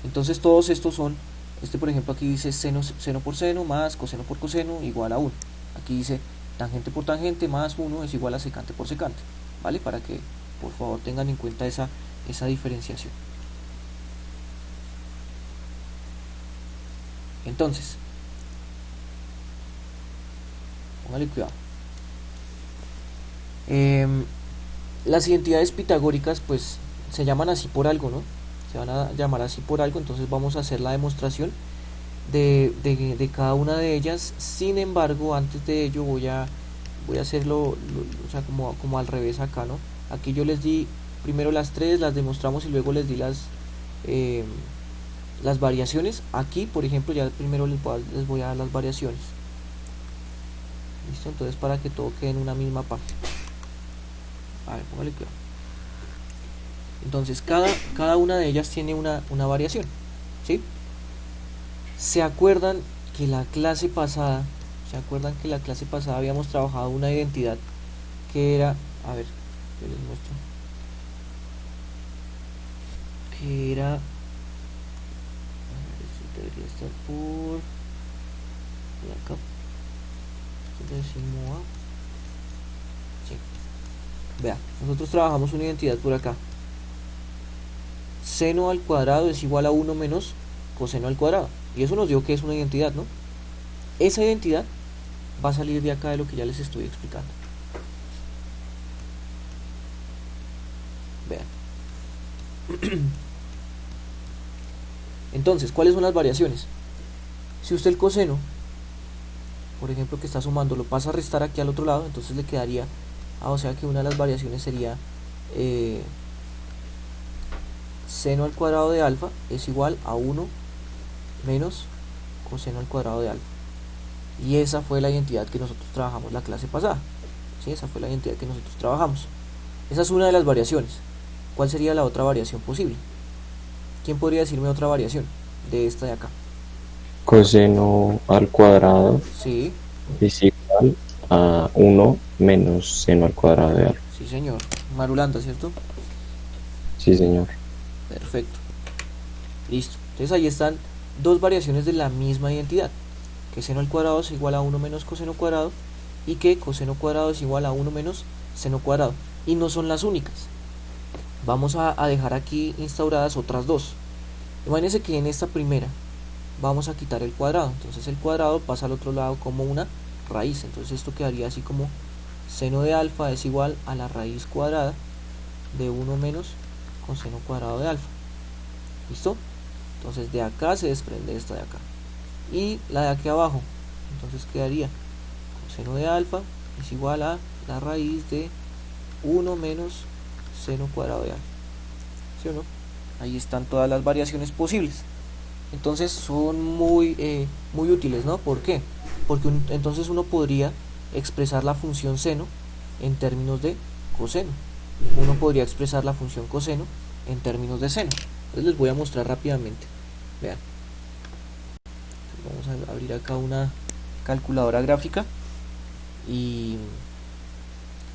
Entonces todos estos son, por ejemplo aquí dice seno por seno más coseno por coseno igual a 1. Aquí dice tangente por tangente más 1 es igual a secante por secante. ¿Vale? Para que por favor tengan en cuenta esa diferenciación. Entonces, póngale cuidado. Las identidades pitagóricas pues se llaman así por algo, ¿no? Se van a llamar así por algo. Entonces vamos a hacer la demostración de cada una de ellas. Sin embargo, antes de ello voy a hacerlo o sea, como al revés acá, ¿no? Aquí yo les di primero las tres, las demostramos y luego les di las variaciones. Aquí, por ejemplo, ya primero les voy a dar las variaciones. ¿Listo? Entonces para que todo quede en una misma página. A ver, póngale cuidado. Entonces cada una de ellas tiene una variación. ¿Sí? ¿Se acuerdan que la clase pasada habíamos trabajado una identidad que era, a ver, yo les muestro, que era, a ver, esto debería estar por acá, sí. Vea, nosotros trabajamos una identidad por acá. Seno al cuadrado es igual a 1 menos coseno al cuadrado, y eso nos dio que es una identidad, ¿no? Esa identidad va a salir de acá de lo que ya les estoy explicando. Vean. Entonces, ¿cuáles son las variaciones? Si usted el coseno, por ejemplo, que está sumando, lo pasa a restar aquí al otro lado, entonces le quedaría, o sea que una de las variaciones sería seno al cuadrado de alfa es igual a 1 menos coseno al cuadrado de alfa. Y esa fue la identidad que nosotros trabajamos la clase pasada. ¿Sí? Esa fue la identidad que nosotros trabajamos. Esa es una de las variaciones. ¿Cuál sería la otra variación posible? ¿Quién podría decirme otra variación de esta de acá? Coseno al cuadrado Sí, es igual a 1 menos seno al cuadrado de alfa. sí señor. Marulanda, ¿cierto? Sí, señor. Perfecto. Listo. Entonces ahí están dos variaciones de la misma identidad. Que seno al cuadrado es igual a 1 menos coseno cuadrado y que coseno cuadrado es igual a 1 menos seno cuadrado. Y no son las únicas. Vamos a dejar aquí instauradas otras dos. Imagínense que en esta primera vamos a quitar el cuadrado. Entonces el cuadrado pasa al otro lado como una raíz. Entonces esto quedaría así como seno de alfa es igual a la raíz cuadrada de 1 menos coseno cuadrado de alfa. ¿Listo? Entonces de acá se desprende esta de acá. Y la de aquí abajo, entonces quedaría coseno de alfa es igual a la raíz de 1 menos seno cuadrado de alfa. ¿Sí o no? Ahí están todas las variaciones posibles. Entonces son muy útiles, ¿no? ¿Por qué? Porque entonces uno podría expresar la función seno en términos de coseno. Uno podría expresar la función coseno en términos de seno. Entonces les voy a mostrar rápidamente. Vean. Vamos a abrir acá una calculadora gráfica y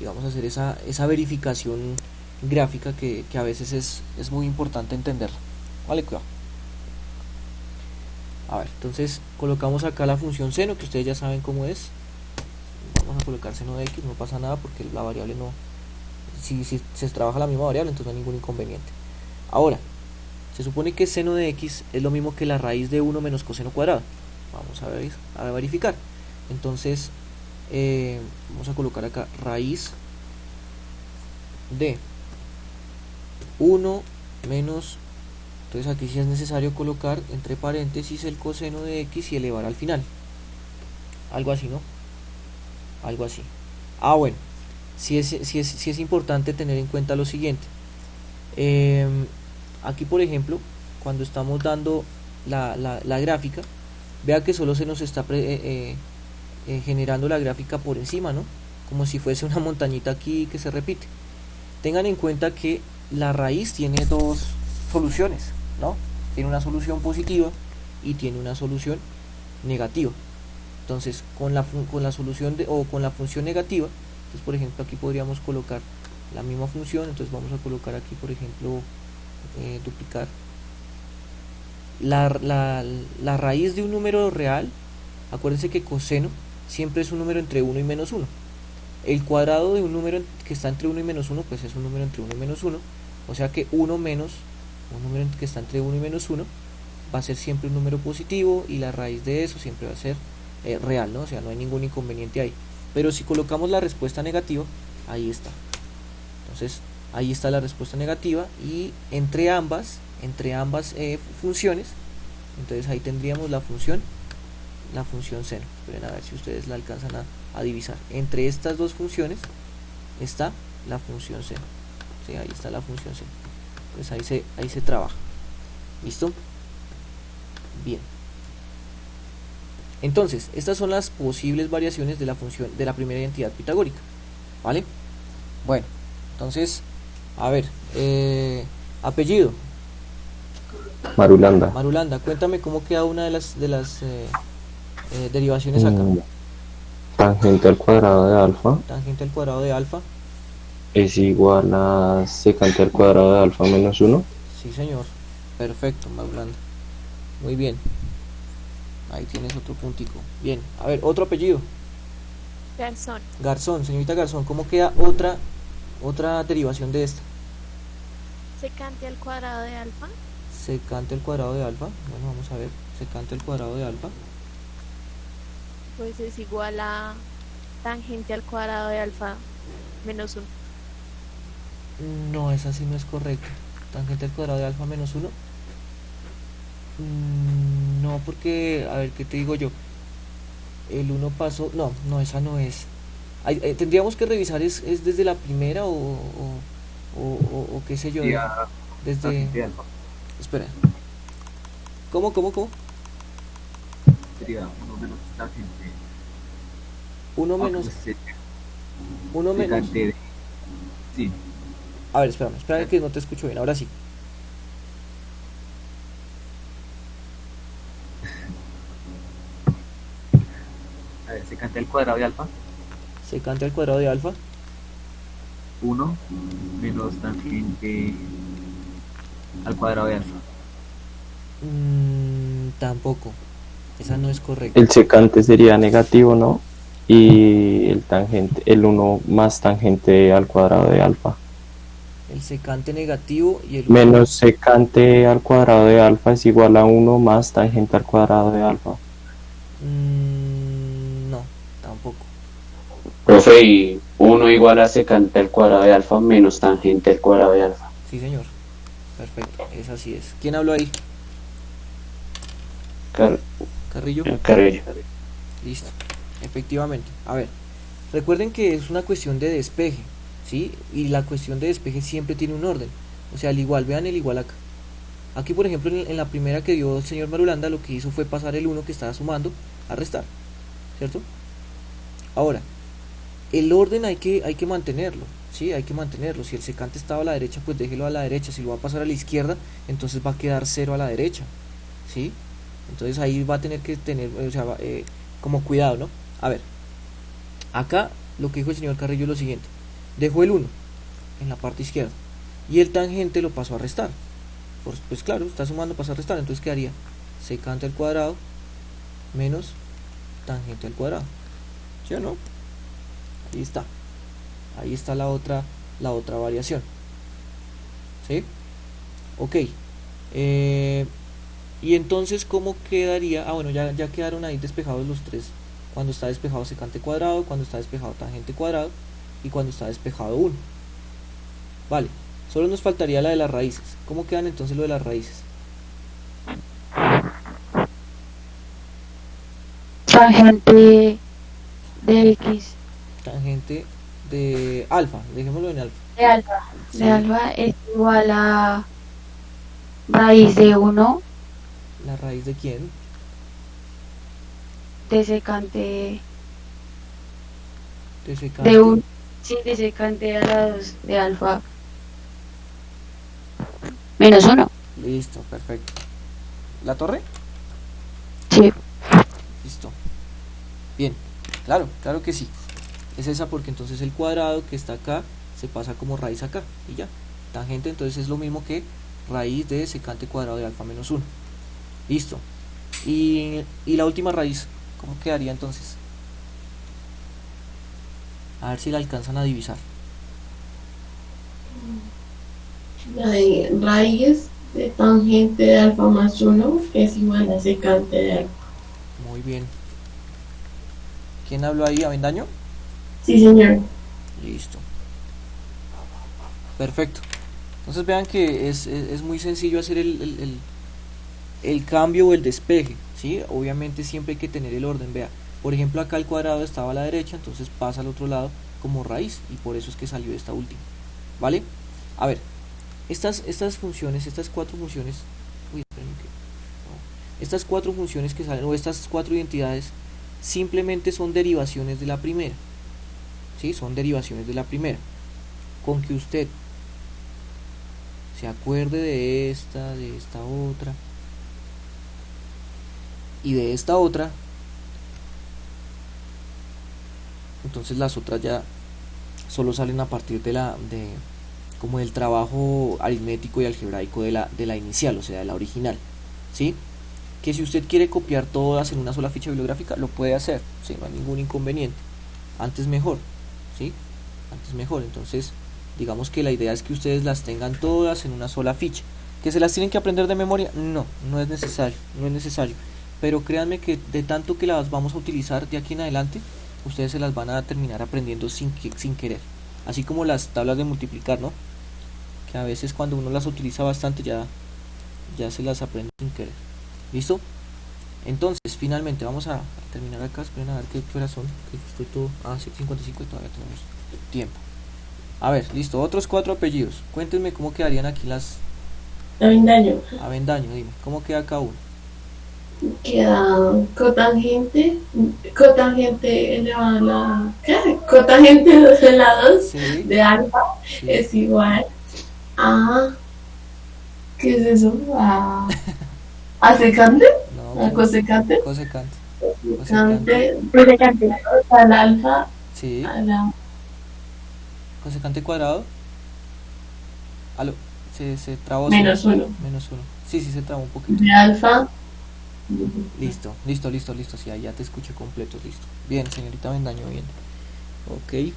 vamos a hacer esa verificación gráfica que a veces es muy importante entenderla. Vale, cuidado. A ver, entonces colocamos acá la función seno, que ustedes ya saben cómo es. Vamos a colocar seno de x, no pasa nada porque la variable no... Si se trabaja la misma variable, entonces no hay ningún inconveniente. Ahora, se supone que seno de x es lo mismo que la raíz de 1 menos coseno cuadrado. Vamos a verificar. Entonces, vamos a colocar acá raíz de 1 menos... Entonces aquí sí es necesario colocar entre paréntesis el coseno de x y elevar al final. Algo así, ¿no? Algo así. Ah, bueno. Sí es importante tener en cuenta lo siguiente. Aquí, por ejemplo, cuando estamos dando la gráfica, vea que solo se nos está generando la gráfica por encima, ¿no? Como si fuese una montañita aquí que se repite. Tengan en cuenta que la raíz tiene dos soluciones, ¿no? Tiene una solución positiva y tiene una solución negativa. Entonces, con la solución con la función negativa, entonces por ejemplo aquí podríamos colocar la misma función. Entonces vamos a colocar aquí, por ejemplo, duplicar la raíz de un número real. Acuérdense que coseno siempre es un número entre 1 y menos 1. El cuadrado de un número que está entre 1 y menos 1, pues es un número entre 1 y menos 1. O sea que 1 menos un número que está entre 1 y menos 1 va a ser siempre un número positivo, y la raíz de eso siempre va a ser real, ¿no? O sea, no hay ningún inconveniente ahí. Pero si colocamos la respuesta negativa, ahí está. Entonces, ahí está la respuesta negativa, y entre ambas funciones, entonces ahí tendríamos la función seno. Esperen a ver si ustedes la alcanzan a divisar. Entre estas dos funciones está la función seno. Sí, ahí está la función seno. Pues ahí se trabaja. ¿Listo? Bien. Entonces, estas son las posibles variaciones de la función de la primera identidad pitagórica. ¿Vale? Bueno, entonces, a ver, apellido. Marulanda. Marulanda, cuéntame cómo queda una de las derivaciones acá. Tangente al cuadrado de alfa Tangente al cuadrado de alfa. es igual a secante al cuadrado de alfa menos 1. Sí, señor. Perfecto, Marulanda. Muy bien. Ahí tienes otro puntico. Bien. A ver, otro apellido. Garzón. Garzón, señorita Garzón, ¿cómo queda otra derivación de esta? Secante al cuadrado de alfa. Secante al cuadrado de alfa. Bueno, vamos a ver. Secante al cuadrado de alfa. Pues es igual a tangente al cuadrado de alfa menos 1. No, esa sí no es correcta. Tangente al cuadrado de alfa menos 1. No, porque, a ver, ¿qué te digo yo? El 1 pasó... No, esa no es. Tendríamos que revisar, ¿es desde la primera o qué sé yo? Desde... Espera. ¿Cómo? Sería 1 menos tangente. 1 menos... Pues, 1 menos... Sí. A ver, espérame que no te escucho bien, ahora sí. A ver, secante al cuadrado de alfa. Secante al cuadrado de alfa. 1 menos tangente al cuadrado de alfa. Tampoco. Esa no es correcta. El secante sería negativo, ¿no? Y el 1 más tangente al cuadrado de alfa. El secante negativo y el Menos secante al cuadrado de alfa es igual a 1 más tangente al cuadrado de alfa. No, tampoco. Profe, y 1 igual a secante al cuadrado de alfa menos tangente al cuadrado de alfa. Sí, señor. Perfecto, es así es. ¿Quién habló ahí? Carrillo. Carrillo. Listo. Efectivamente. A ver, recuerden que es una cuestión de despeje, ¿sí? Y la cuestión de despeje siempre tiene un orden. O sea, el igual, vean el igual acá. Aquí, por ejemplo, en la primera que dio el señor Marulanda, lo que hizo fue pasar el 1 que estaba sumando a restar, ¿cierto? Ahora, el orden hay que mantenerlo, ¿sí? Hay que mantenerlo. Si el secante estaba a la derecha, pues déjelo a la derecha. Si lo va a pasar a la izquierda, entonces va a quedar 0 a la derecha, ¿sí? Entonces ahí va a tener que tener, o sea, como cuidado, ¿no? A ver, acá lo que dijo el señor Carrillo es lo siguiente. Dejó el 1 en la parte izquierda y el tangente lo pasó a restar. Pues claro, está sumando, pasa a restar. Entonces quedaría secante al cuadrado menos tangente al cuadrado, ¿sí o no? Ahí está. Ahí está la otra variación, ¿sí? Ok. Y entonces, ¿cómo quedaría? Ah, bueno, ya quedaron ahí despejados los tres. Cuando está despejado secante cuadrado, cuando está despejado tangente cuadrado y cuando está despejado 1. Vale, solo nos faltaría la de las raíces. ¿Cómo quedan entonces lo de las raíces? Tangente de X. Tangente de alfa, dejémoslo en alfa. De alfa. Sí. De alfa es igual a raíz de 1 ¿La raíz de quién? de secante De secante. de 1. Sí, de secante a la 2 de alfa. Menos 1. Listo, perfecto. ¿La torre? Sí. Listo. Bien, claro que sí. Es esa porque entonces el cuadrado que está acá se pasa como raíz acá y ya. Tangente entonces es lo mismo que raíz de secante cuadrado de alfa menos 1. Listo. Y la última raíz, ¿cómo quedaría entonces? A ver si la alcanzan a divisar. Raíz de tangente de alfa más 1 es igual a secante de alfa. Muy bien. ¿Quién habló ahí? ¿Avendaño? Sí, señor. Listo. Perfecto. Entonces vean que es muy sencillo hacer el cambio o el despeje, ¿sí? Obviamente siempre hay que tener el orden. Vea, por ejemplo acá el cuadrado estaba a la derecha, entonces pasa al otro lado como raíz y por eso es que salió esta última, ¿vale? A ver, estas funciones, estas cuatro funciones, estas cuatro funciones que salen, o estas cuatro identidades, simplemente son derivaciones de la primera, ¿sí? Son derivaciones de la primera. Con que usted se acuerde de esta otra y de esta otra, entonces las otras ya solo salen a partir de como del trabajo aritmético y algebraico de la inicial, o sea, de la original, ¿sí? Que si usted quiere copiar todas en una sola ficha bibliográfica, lo puede hacer, ¿sí? No hay ningún inconveniente. Antes mejor, ¿sí? Antes mejor. Entonces, digamos que la idea es que ustedes las tengan todas en una sola ficha. ¿Que se las tienen que aprender de memoria? No es necesario. Pero créanme que de tanto que las vamos a utilizar de aquí en adelante, ustedes se las van a terminar aprendiendo sin querer. Así como las tablas de multiplicar, ¿no? Que a veces cuando uno las utiliza bastante ya se las aprende sin querer. ¿Listo? Entonces, finalmente vamos a terminar acá. Esperen a ver qué horas son. Que estoy todo. 7:55 y todavía tenemos tiempo. A ver, listo. Otros 4 apellidos. Cuéntenme cómo quedarían aquí las. Avendaño. Avendaño, dime. ¿Cómo queda cada uno? Queda cotangente elevado a la. ¿Qué? Cotangente de la 2 Sí. de alfa Sí. es igual a. ¿Qué es eso? ¿A secante? No, ¿A cosecante? cosecante. Cosecante al alfa. Sí. A la. Cosecante cuadrado. Aló. Se trabó. Menos 1. Menos 1. Sí, se trabó un poquito. De alfa. Listo. Sí, ahí ya te escuché completo, listo. Bien, señorita Avendaño, bien. Ok.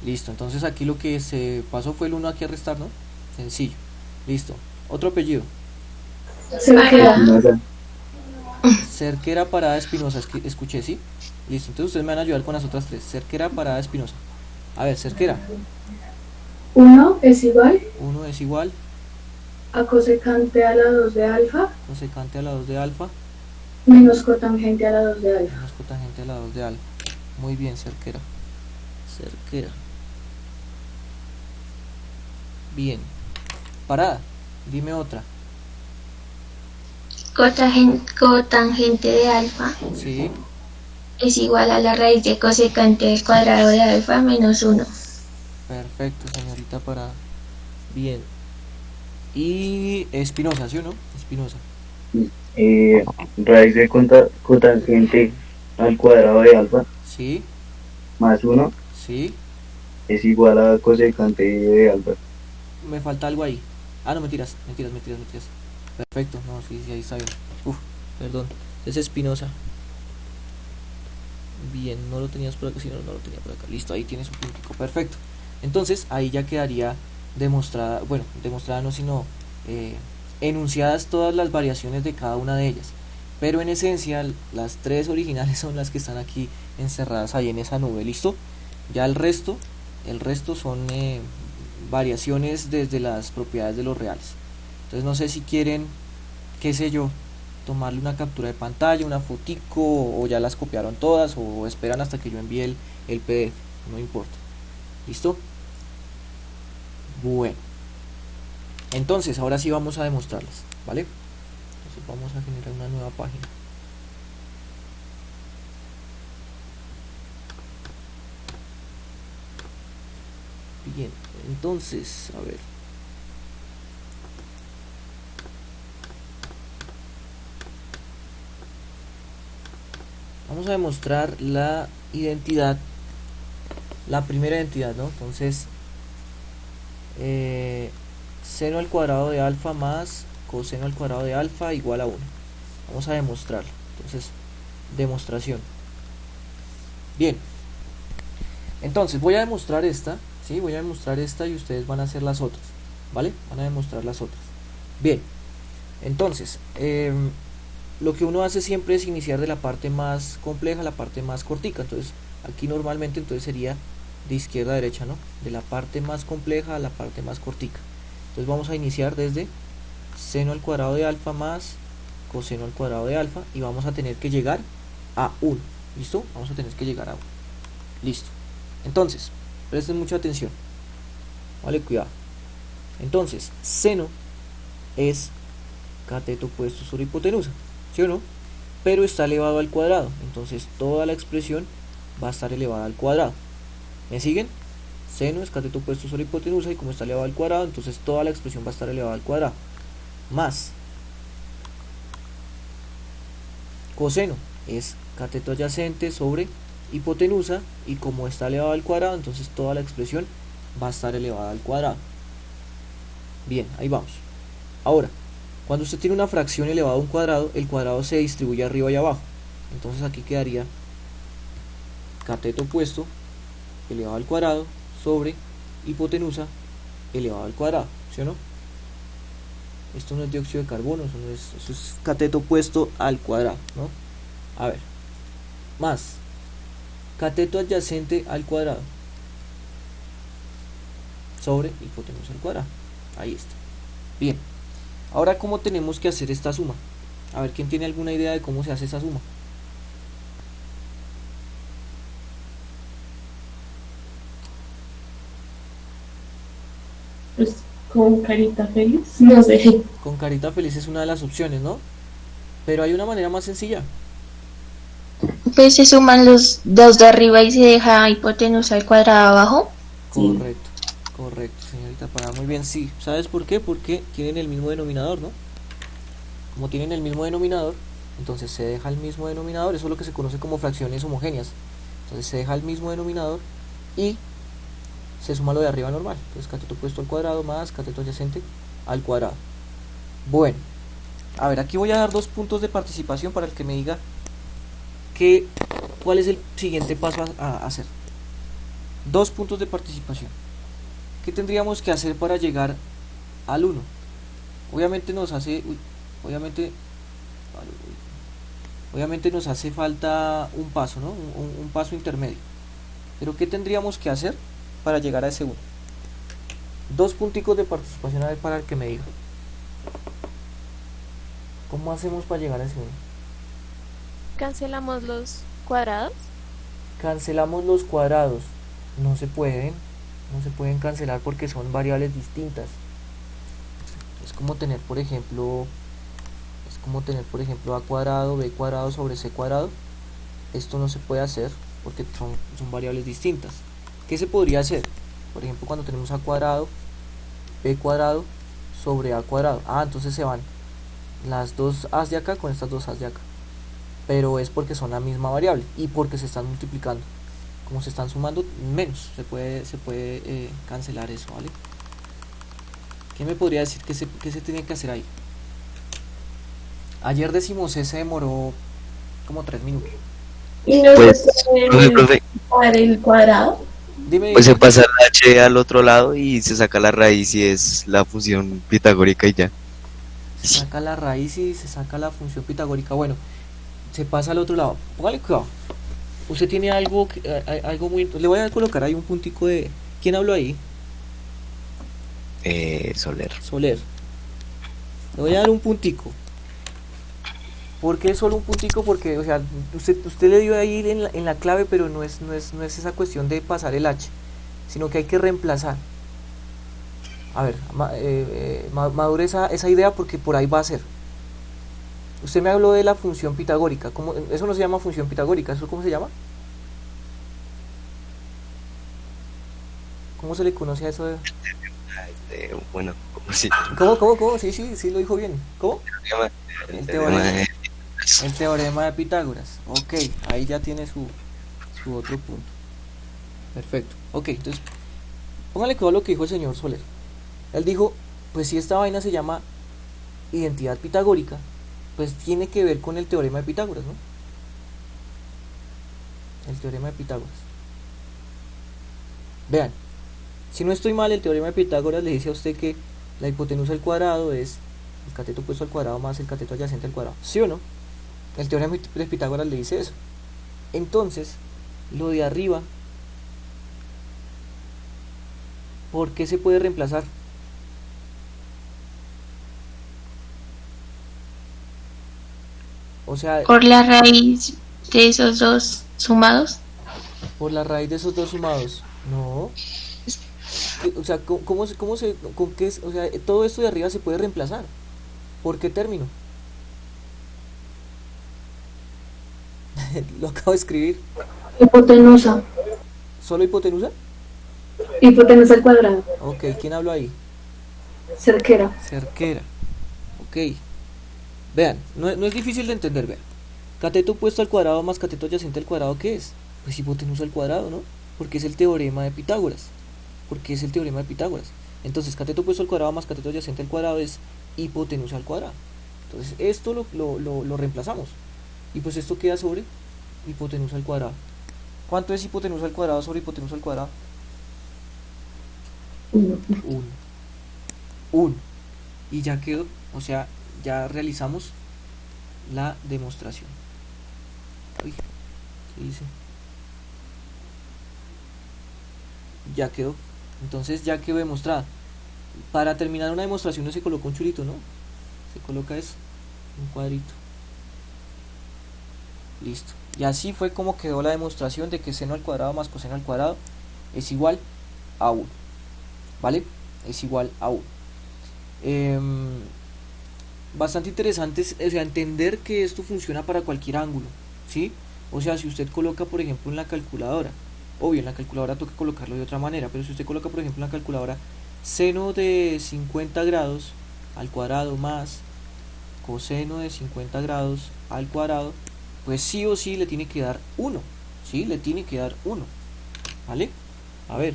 Listo, entonces aquí lo que se pasó fue el 1 aquí a restar, ¿no? Sencillo. Listo. Otro apellido. Cerquera. Cerquera, Parada, Espinosa. Escuché, ¿sí? Listo, entonces ustedes me van a ayudar con las otras tres. Cerquera, Parada, Espinosa. A ver, Cerquera. 1 es igual 1 es igual a cosecante a la 2 de alfa cosecante a la 2 de alfa menos cotangente a la 2 de alfa. menos cotangente a la 2 de alfa. Muy bien, Cerquera. Cerquera. Bien. Parada. Dime otra. Cotangente de alfa Sí. es igual a la raíz de cosecante al cuadrado de alfa menos 1. Perfecto, señorita Parada. Bien. Y Espinosa, ¿sí o no? Espinosa. Raíz de cotangente al cuadrado de alfa Sí. más 1 Sí. es igual a cosecante de alfa. Me falta algo ahí. Ah, no, mentiras. Perfecto, no, sí, ahí está bien. Uf, perdón. Es Espinosa. Bien, no lo tenías por acá, si no, no lo tenía por acá. Listo, ahí tienes un puntico. Perfecto. Entonces, ahí ya quedaría demostrada, bueno, demostrada no, sino enunciadas todas las variaciones de cada una de ellas. Pero en esencia, las tres originales son las que están aquí encerradas ahí en esa nube. ¿Listo? Ya el resto son variaciones desde las propiedades de los reales. Entonces no sé si quieren, qué sé yo, tomarle una captura de pantalla, una fotico, o ya las copiaron todas, o esperan hasta que yo envíe el PDF, no importa. ¿Listo? Bueno, entonces ahora sí vamos a demostrarlas, ¿vale? Entonces vamos a generar una nueva página. Bien, entonces, a ver. Vamos a demostrar la identidad, la primera identidad, ¿no? Entonces, seno al cuadrado de alfa más coseno al cuadrado de alfa igual a 1. Vamos a demostrarlo. Entonces, demostración. Bien. Entonces, voy a demostrar esta, ¿sí? Voy a demostrar esta y ustedes van a hacer las otras, ¿vale? Van a demostrar las otras. Bien. Entonces, lo que uno hace siempre es iniciar de la parte más compleja a la parte más cortica. Entonces aquí normalmente entonces sería de izquierda a derecha, ¿no? De la parte más compleja a la parte más cortica. Entonces vamos a iniciar desde seno al cuadrado de alfa más coseno al cuadrado de alfa y vamos a tener que llegar a 1. ¿Listo? Vamos a tener que llegar a 1. Listo. Entonces, presten mucha atención. Vale, cuidado. Entonces, seno es cateto opuesto sobre hipotenusa, ¿sí o no? Pero está elevado al cuadrado, entonces toda la expresión va a estar elevada al cuadrado. ¿Me siguen? Seno es cateto opuesto sobre hipotenusa y como está elevado al cuadrado, entonces toda la expresión va a estar elevada al cuadrado. Más coseno es cateto adyacente sobre hipotenusa y como está elevado al cuadrado, entonces toda la expresión va a estar elevada al cuadrado. Bien, ahí vamos. Ahora, cuando usted tiene una fracción elevada a un cuadrado, el cuadrado se distribuye arriba y abajo. Entonces aquí quedaría cateto opuesto elevado al cuadrado sobre hipotenusa elevado al cuadrado, ¿sí o no? Esto no es dióxido de carbono, eso es cateto opuesto al cuadrado, ¿no? A ver, más cateto adyacente al cuadrado sobre hipotenusa al cuadrado. Ahí está. Bien. Ahora, ¿cómo tenemos que hacer esta suma? A ver, ¿quién tiene alguna idea de cómo se hace esa suma? Pues con carita feliz, no sé. Con carita feliz es una de las opciones, ¿no? Pero hay una manera más sencilla. Pues se suman los dos de arriba y se deja hipotenusa al cuadrado abajo. Correcto, correcto, señorita Parada. Muy bien, sí. ¿Sabes por qué? Porque tienen el mismo denominador, ¿no? Como tienen el mismo denominador, entonces se deja el mismo denominador. Eso es lo que se conoce como fracciones homogéneas. Entonces se deja el mismo denominador y se suma lo de arriba normal. Entonces cateto opuesto al cuadrado más cateto adyacente al cuadrado. Bueno, a ver, aquí voy a dar 2 puntos de participación para el que me diga cuál es el siguiente paso a hacer. 2 puntos de participación. ¿Qué tendríamos que hacer para llegar al 1? Obviamente nos hace, obviamente nos hace falta un paso, ¿no? Un paso intermedio. Pero ¿qué tendríamos que hacer para llegar a ese 1? 2 punticos de participación, a ver, para el que me diga. ¿Cómo hacemos para llegar a ese 1? Cancelamos los cuadrados. Cancelamos los cuadrados. No se pueden cancelar porque son variables distintas. Es como tener, por ejemplo, a cuadrado, b cuadrado sobre c cuadrado. Esto no se puede hacer porque son variables distintas. ¿Qué se podría hacer? Por ejemplo, cuando tenemos a cuadrado, b cuadrado sobre a cuadrado. Entonces se van las dos a's de acá con estas dos a's de acá. Pero es porque son la misma variable y porque se están multiplicando. Como se están sumando, menos se puede cancelar eso, ¿vale? ¿Qué me podría decir que se tiene que hacer ahí? Ayer decimos se demoró como 3 minutos. ¿Y no Pues, se puede ocupar el cuadrado? Dime. Pues se pasa la h al otro lado y se saca la raíz y es la función pitagórica y ya. Se saca la raíz y se saca la función pitagórica. Bueno, se pasa al otro lado. Póngale cuidado. Usted tiene algo muy... Le voy a colocar ahí un puntico de... ¿Quién habló ahí? Soler. Le voy a dar un puntico. ¿Por qué solo un puntico? Porque, o sea, usted le dio ahí en la clave, pero no es esa cuestión de pasar el H, sino que hay que reemplazar. A ver, madure esa idea porque por ahí va a ser. Usted me habló de la función pitagórica. Eso no se llama función pitagórica, ¿eso cómo se llama? ¿Cómo se le conoce a eso de...? Bueno, sí. ¿Cómo? Sí, lo dijo bien. ¿Cómo? El teorema de Pitágoras. Ok, ahí ya tiene su otro punto. Perfecto. Ok, entonces, póngale cuidado a lo que dijo el señor Soler. Él dijo, pues si esta vaina se llama identidad pitagórica, pues tiene que ver con el teorema de Pitágoras, ¿no? El teorema de Pitágoras. Vean, si no estoy mal, el teorema de Pitágoras le dice a usted que la hipotenusa al cuadrado es el cateto opuesto al cuadrado más el cateto adyacente al cuadrado. ¿Sí o no? El teorema de Pitágoras le dice eso. Entonces, lo de arriba, ¿por qué se puede reemplazar? O sea, por la raíz de esos dos sumados. Por la raíz de esos dos sumados. No. O sea, con qué es? O sea, todo esto de arriba se puede reemplazar. ¿Por qué término? Lo acabo de escribir. Hipotenusa. ¿Solo hipotenusa? Hipotenusa al cuadrado. Ok, ¿quién habló ahí? Cerquera. Ok. Vean, no es difícil de entender, vean. Cateto opuesto al cuadrado más cateto adyacente al cuadrado, ¿qué es? Pues hipotenusa al cuadrado, ¿no? Porque es el teorema de Pitágoras. Entonces, cateto opuesto al cuadrado más cateto adyacente al cuadrado es hipotenusa al cuadrado. Entonces, esto lo reemplazamos. Y pues esto queda sobre hipotenusa al cuadrado. ¿Cuánto es hipotenusa al cuadrado sobre hipotenusa al cuadrado? 1. Y ya quedó, o sea, ya realizamos la demostración. Uy, ¿qué hice? Ya quedó. Entonces ya quedó demostrada. Para terminar una demostración no se coloca un churito, ¿no? Se coloca es un cuadrito. Listo. Y así fue como quedó la demostración de que seno al cuadrado más coseno al cuadrado es igual a 1. ¿Vale? Es igual a 1. Bastante interesante es, o sea, entender que esto funciona para cualquier ángulo, ¿sí? O sea, si usted coloca, por ejemplo, en la calculadora, obvio, en la calculadora toca colocarlo de otra manera, pero si usted coloca, por ejemplo, en la calculadora seno de 50 grados al cuadrado más coseno de 50 grados al cuadrado, pues sí o sí le tiene que dar 1, ¿sí? Le tiene que dar 1, ¿vale? A ver,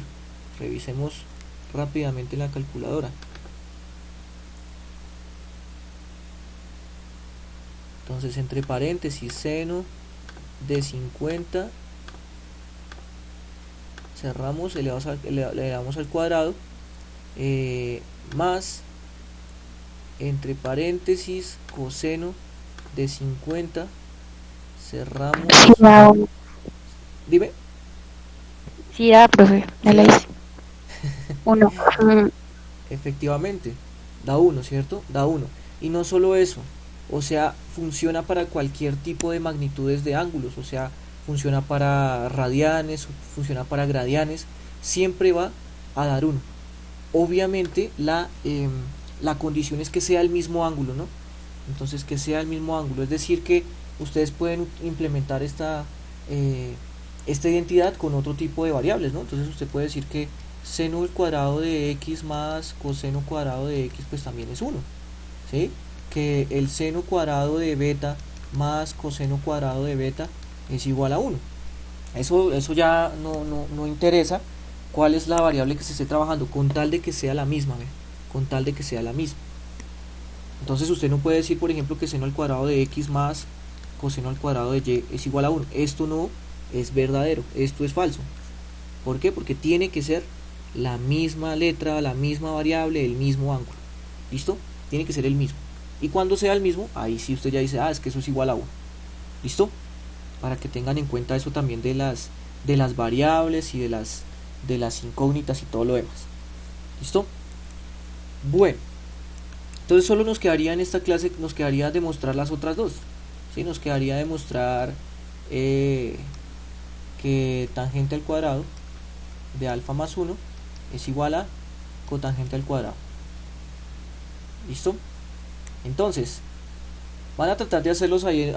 revisemos rápidamente la calculadora. Entonces, entre paréntesis, seno de 50 cerramos, elevamos al cuadrado, más, entre paréntesis, coseno de 50, cerramos. Sí, da, Dime. sí, da, profe, ya la hice. 1. Efectivamente, da 1, ¿cierto? Da 1. Y no solo eso, o sea, funciona para cualquier tipo de magnitudes de ángulos, o sea, funciona para radianes, funciona para gradianes, siempre va a dar 1. Obviamente la condición es que sea el mismo ángulo, ¿no? Entonces que sea el mismo ángulo, es decir que ustedes pueden implementar esta identidad con otro tipo de variables, ¿no? Entonces usted puede decir que seno al cuadrado de x más coseno cuadrado de x pues también es 1, ¿sí? Que el seno cuadrado de beta más coseno cuadrado de beta es igual a 1. Eso ya no interesa cuál es la variable que se esté trabajando, con tal de que sea la misma, ¿ve? Con tal de que sea la misma. Entonces usted no puede decir, por ejemplo, que seno al cuadrado de x más coseno al cuadrado de y es igual a 1. Esto no es verdadero, esto es falso. ¿Por qué? Porque tiene que ser la misma letra, la misma variable, el mismo ángulo. ¿Listo? Tiene que ser el mismo. Y cuando sea el mismo, ahí sí usted ya dice, es que eso es igual a 1. ¿Listo? Para que tengan en cuenta eso también de las variables y de las incógnitas y todo lo demás. ¿Listo? Bueno, entonces solo nos quedaría en esta clase, nos quedaría demostrar las otras dos, ¿sí? Nos quedaría demostrar que tangente al cuadrado de alfa más 1 es igual a cotangente al cuadrado. ¿Listo? Entonces van a tratar de hacerlos ahí,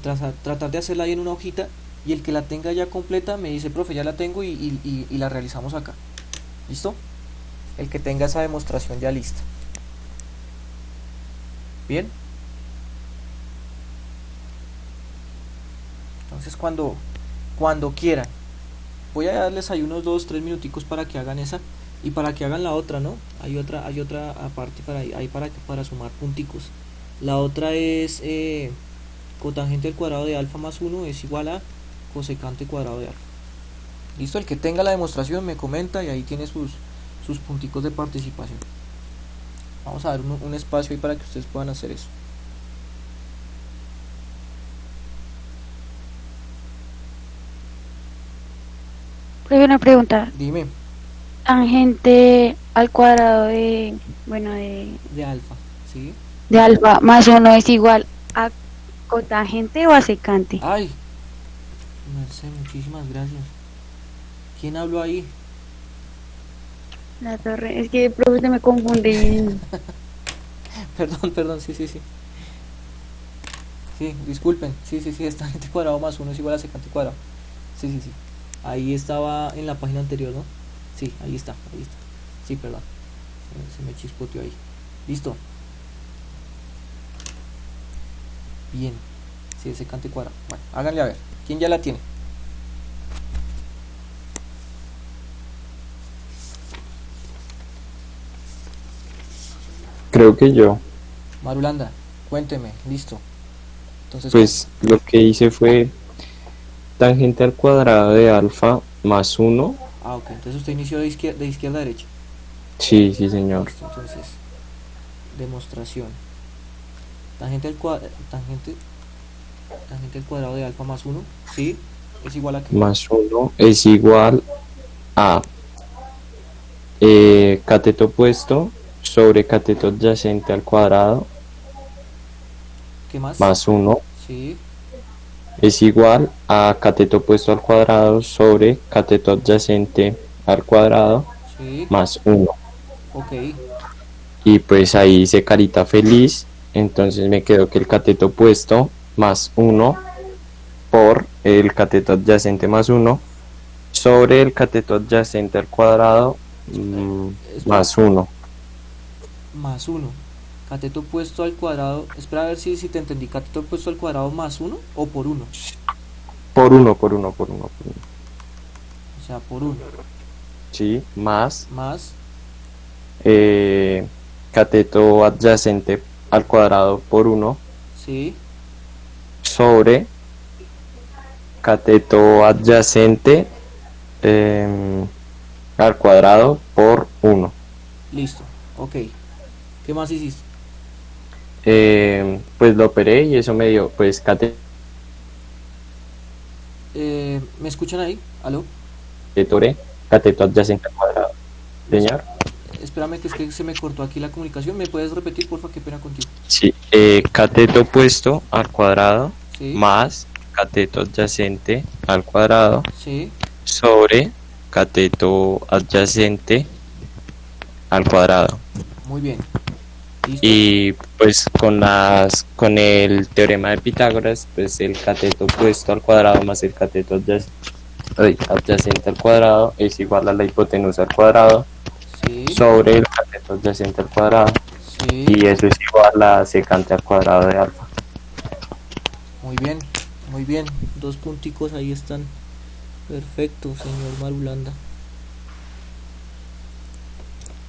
tratar de hacerla ahí en una hojita, y el que la tenga ya completa me dice, profe, ya la tengo, y la realizamos acá. ¿Listo? El que tenga esa demostración ya lista. Bien. Entonces cuando quieran, voy a darles ahí unos 2-3 minuticos para que hagan esa y para que hagan la otra, ¿no? Hay otra aparte para sumar punticos. La otra es cotangente al cuadrado de alfa más 1 es igual a cosecante cuadrado de alfa. Listo, el que tenga la demostración me comenta y ahí tiene sus punticos de participación. Vamos a dar un espacio ahí para que ustedes puedan hacer eso. Profe, una pregunta. Dime. Tangente al cuadrado de alfa, ¿sí? De alfa más 1 es igual a cotangente o a secante. Ay, Merced, muchísimas gracias. ¿Quién habló ahí? La torre, es que profe me confunde. Perdón, sí. Sí, disculpen, sí, es tangente cuadrado más 1 es igual a secante cuadrado. Sí. Ahí estaba en la página anterior, ¿no? Sí, ahí está. Sí, perdón. Se me chispoteó ahí. Listo. Bien. Sí, secante cuadrado. Bueno, háganle a ver. ¿Quién ya la tiene? Creo que yo. Marulanda, cuénteme. Listo. Entonces, pues lo que hice fue tangente al cuadrado de alfa más 1. Ok, entonces usted inició de izquierda a derecha. Sí, señor. Listo, entonces, demostración. Tangente al cuadrado de alfa más 1, ¿sí? Es igual a ¿qué? Más 1 es igual a cateto opuesto sobre cateto adyacente al cuadrado. ¿Qué más? Más 1. Sí. Es igual a cateto opuesto al cuadrado sobre cateto adyacente al cuadrado, sí, más 1. Ok. Y pues ahí hice carita feliz, entonces me quedó que el cateto opuesto más 1 por el cateto adyacente más 1 sobre el cateto adyacente al cuadrado más 1. Más 1. Cateto opuesto al cuadrado. Espera a ver si te entendí. Cateto opuesto al cuadrado más 1 o por 1. Por 1. O sea, por 1. Sí, más. Más. Cateto adyacente al cuadrado por 1. Sí. Sobre cateto adyacente al cuadrado por 1. Listo, ok. ¿Qué más hiciste? Pues lo operé y eso me dio, pues, ¿Me escuchan ahí? ¿Aló? cateto adyacente al cuadrado. Señor. Espérame que es que se me cortó aquí la comunicación. ¿Me puedes repetir, porfa? Qué pena contigo. Sí, cateto opuesto al cuadrado Sí. más cateto adyacente al cuadrado Sí. sobre cateto adyacente al cuadrado. Muy bien. ¿Listo? Y pues con el teorema de Pitágoras, pues el cateto opuesto al cuadrado más el cateto adyacente al cuadrado es igual a la hipotenusa al cuadrado Sí. sobre el cateto adyacente al cuadrado. Sí. Y eso es igual a secante al cuadrado de alfa. Muy bien, muy bien. 2 punticos ahí están. Perfecto, señor Marulanda.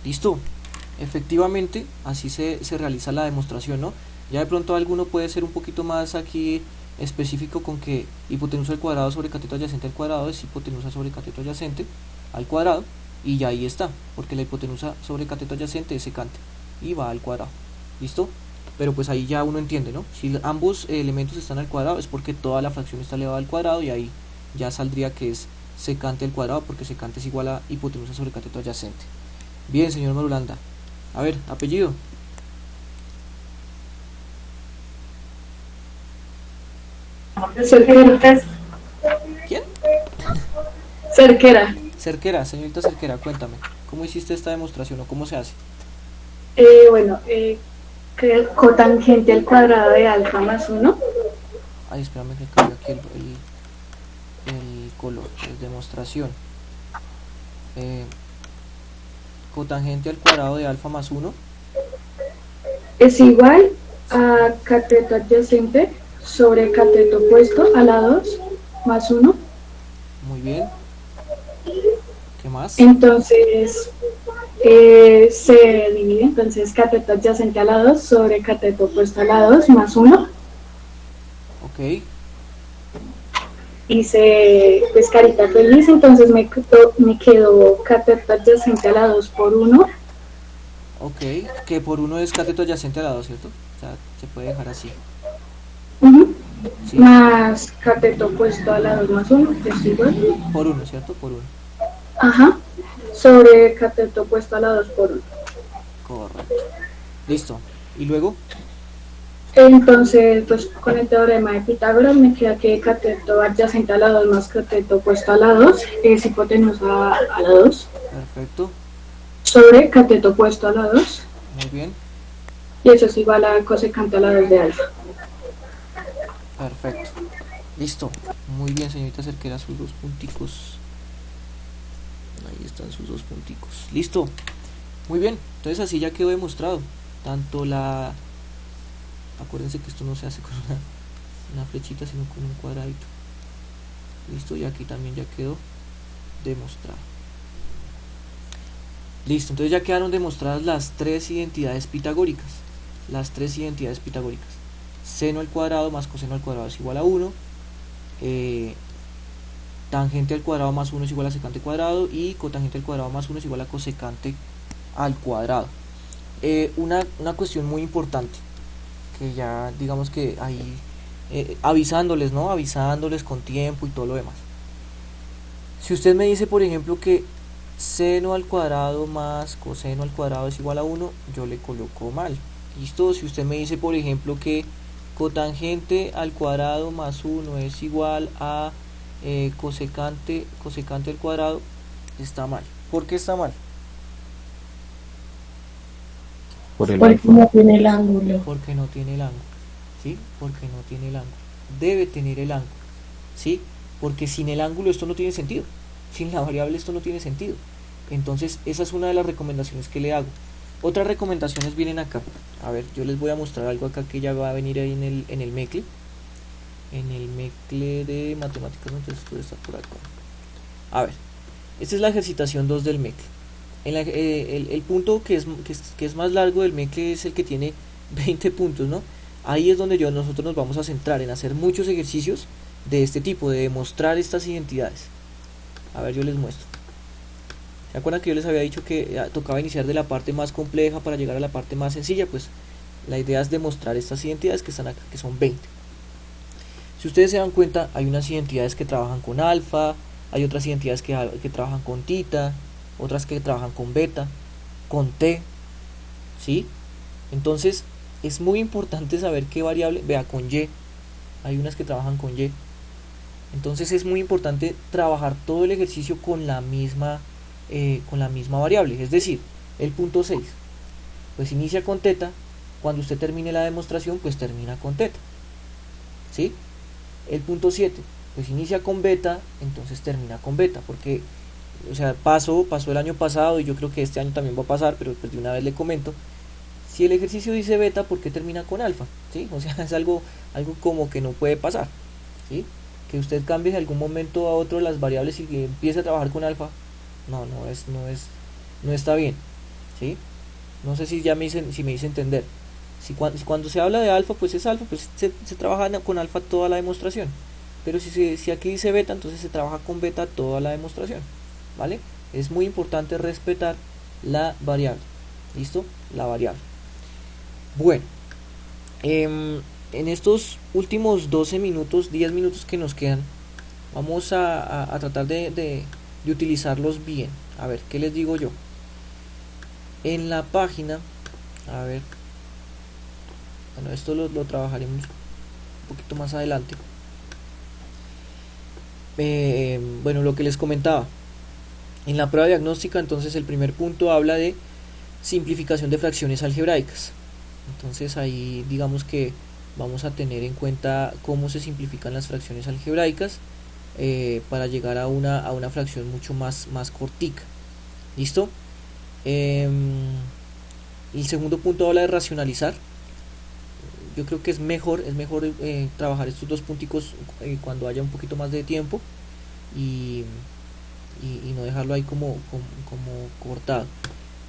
Listo. Efectivamente, así se realiza la demostración, ¿no? Ya de pronto alguno puede ser un poquito más aquí específico con que hipotenusa al cuadrado sobre cateto adyacente al cuadrado es hipotenusa sobre cateto adyacente al cuadrado, y ya ahí está, porque la hipotenusa sobre cateto adyacente es secante y va al cuadrado. ¿Listo? Pero pues ahí ya uno entiende, ¿no? Si ambos elementos están al cuadrado es porque toda la fracción está elevada al cuadrado, y ahí ya saldría que es secante al cuadrado, porque secante es igual a hipotenusa sobre cateto adyacente. Bien, señor Marulanda. A ver, apellido. Cerquera. ¿Quién? Cerquera. Cerquera, señorita Cerquera, cuéntame, ¿cómo hiciste esta demostración o cómo se hace? Bueno, que cotangente al cuadrado de alfa más 1. Ay, espérame que cambio aquí el color, es demostración. Cotangente al cuadrado de alfa más 1 Es igual a cateto adyacente sobre cateto opuesto a la 2 más 1. Muy bien. ¿Qué más? Entonces se divide, entonces cateto adyacente a la 2 sobre cateto opuesto a la 2 más 1. Ok. Hice pues carita feliz, entonces me quedó cateto adyacente a la 2 por 1. Ok, que por 1 es cateto adyacente a la 2, ¿cierto? O sea, se puede dejar así. Sí. Más cateto opuesto a la 2 más 1, que es igual. Por 1, ¿cierto? Por 1. Ajá, sobre cateto opuesto a la 2 por 1. Correcto. Listo. ¿Y luego? Entonces, pues con el teorema de Pitágoras me queda que cateto adyacente a la 2 más cateto opuesto a la 2 es hipotenusa a la 2. Perfecto. Sobre cateto opuesto a la 2. Muy bien. Y eso es igual a cosecante a la 2 de alfa. Perfecto. Listo. Muy bien, señorita Cerquera, sus 2 punticos. Ahí están sus 2 punticos. Listo. Muy bien. Entonces así ya quedó demostrado. Tanto la... Acuérdense que esto no se hace con una flechita, sino con un cuadradito. Listo. Y aquí también ya quedó demostrado. Listo. Entonces ya quedaron demostradas las 3 identidades pitagóricas. Las 3 identidades pitagóricas. Seno al cuadrado más coseno al cuadrado es igual a 1. Tangente al cuadrado más 1 es igual a secante al cuadrado, y cotangente al cuadrado más 1 es igual a cosecante al cuadrado. Una cuestión muy importante, que ya digamos que ahí avisándoles, ¿no? Avisándoles con tiempo y todo lo demás. Si usted me dice, por ejemplo, que seno al cuadrado más coseno al cuadrado es igual a 1, yo le coloco mal. ¿Listo? Si usted me dice, por ejemplo, que cotangente al cuadrado más 1 es igual a cosecante al cuadrado, está mal. ¿Por qué está mal? Porque no tiene el ángulo. Porque no tiene el ángulo. ¿Sí? Porque no tiene el ángulo. Debe tener el ángulo. ¿Sí? Porque sin el ángulo esto no tiene sentido. Sin la variable esto no tiene sentido. Entonces esa es una de las recomendaciones que le hago. Otras recomendaciones vienen acá. A ver, yo les voy a mostrar algo acá que ya va a venir ahí en el MECLE. En el MECLE de matemáticas, entonces esto está por acá. A ver, esta es la ejercitación 2 del MECLE. El punto que es más largo del MECLE es el que tiene 20 puntos, ¿no? Ahí es donde nosotros nos vamos a centrar en hacer muchos ejercicios de este tipo, de demostrar estas identidades. A ver, yo les muestro. ¿Se acuerdan que yo les había dicho que tocaba iniciar de la parte más compleja para llegar a la parte más sencilla? Pues la idea es demostrar estas identidades que están acá, que son 20. Si ustedes se dan cuenta, hay unas identidades que trabajan con alfa, hay otras identidades que trabajan con tita, otras que trabajan con beta, con t, ¿sí? Entonces es muy importante saber qué variable, vea, con y, hay unas que trabajan con y. Entonces es muy importante trabajar todo el ejercicio con la misma variable, es decir, el punto 6 pues inicia con teta, cuando usted termine la demostración pues termina con teta, ¿sí? El punto 7 pues inicia con beta, entonces termina con beta, porque, o sea, pasó el año pasado y yo creo que este año también va a pasar, pero pues de una vez le comento, si el ejercicio dice beta, ¿por qué termina con alfa? ¿Sí? O sea, es algo como que no puede pasar, ¿sí? Que usted cambie de algún momento a otro las variables y que empiece a trabajar con alfa, no está bien, ¿sí? No sé si me hice entender. Si cuando se habla de alfa, pues es alfa, pues se trabaja con alfa toda la demostración. Pero si aquí dice beta, entonces se trabaja con beta toda la demostración, ¿vale? Es muy importante respetar la variable, ¿listo? La variable. Bueno, en estos últimos 12 minutos, 10 minutos que nos quedan, vamos a tratar de utilizarlos bien. A ver, ¿qué les digo yo? En la página, a ver, bueno, esto lo trabajaremos un poquito más adelante. Bueno, lo que les comentaba, en la prueba diagnóstica, entonces el primer punto habla de simplificación de fracciones algebraicas. Entonces ahí digamos que vamos a tener en cuenta cómo se simplifican las fracciones algebraicas para llegar a una fracción mucho más cortica. ¿Listo? El segundo punto habla de racionalizar. Yo creo que es mejor trabajar estos dos punticos cuando haya un poquito más de tiempo y no dejarlo ahí como cortado.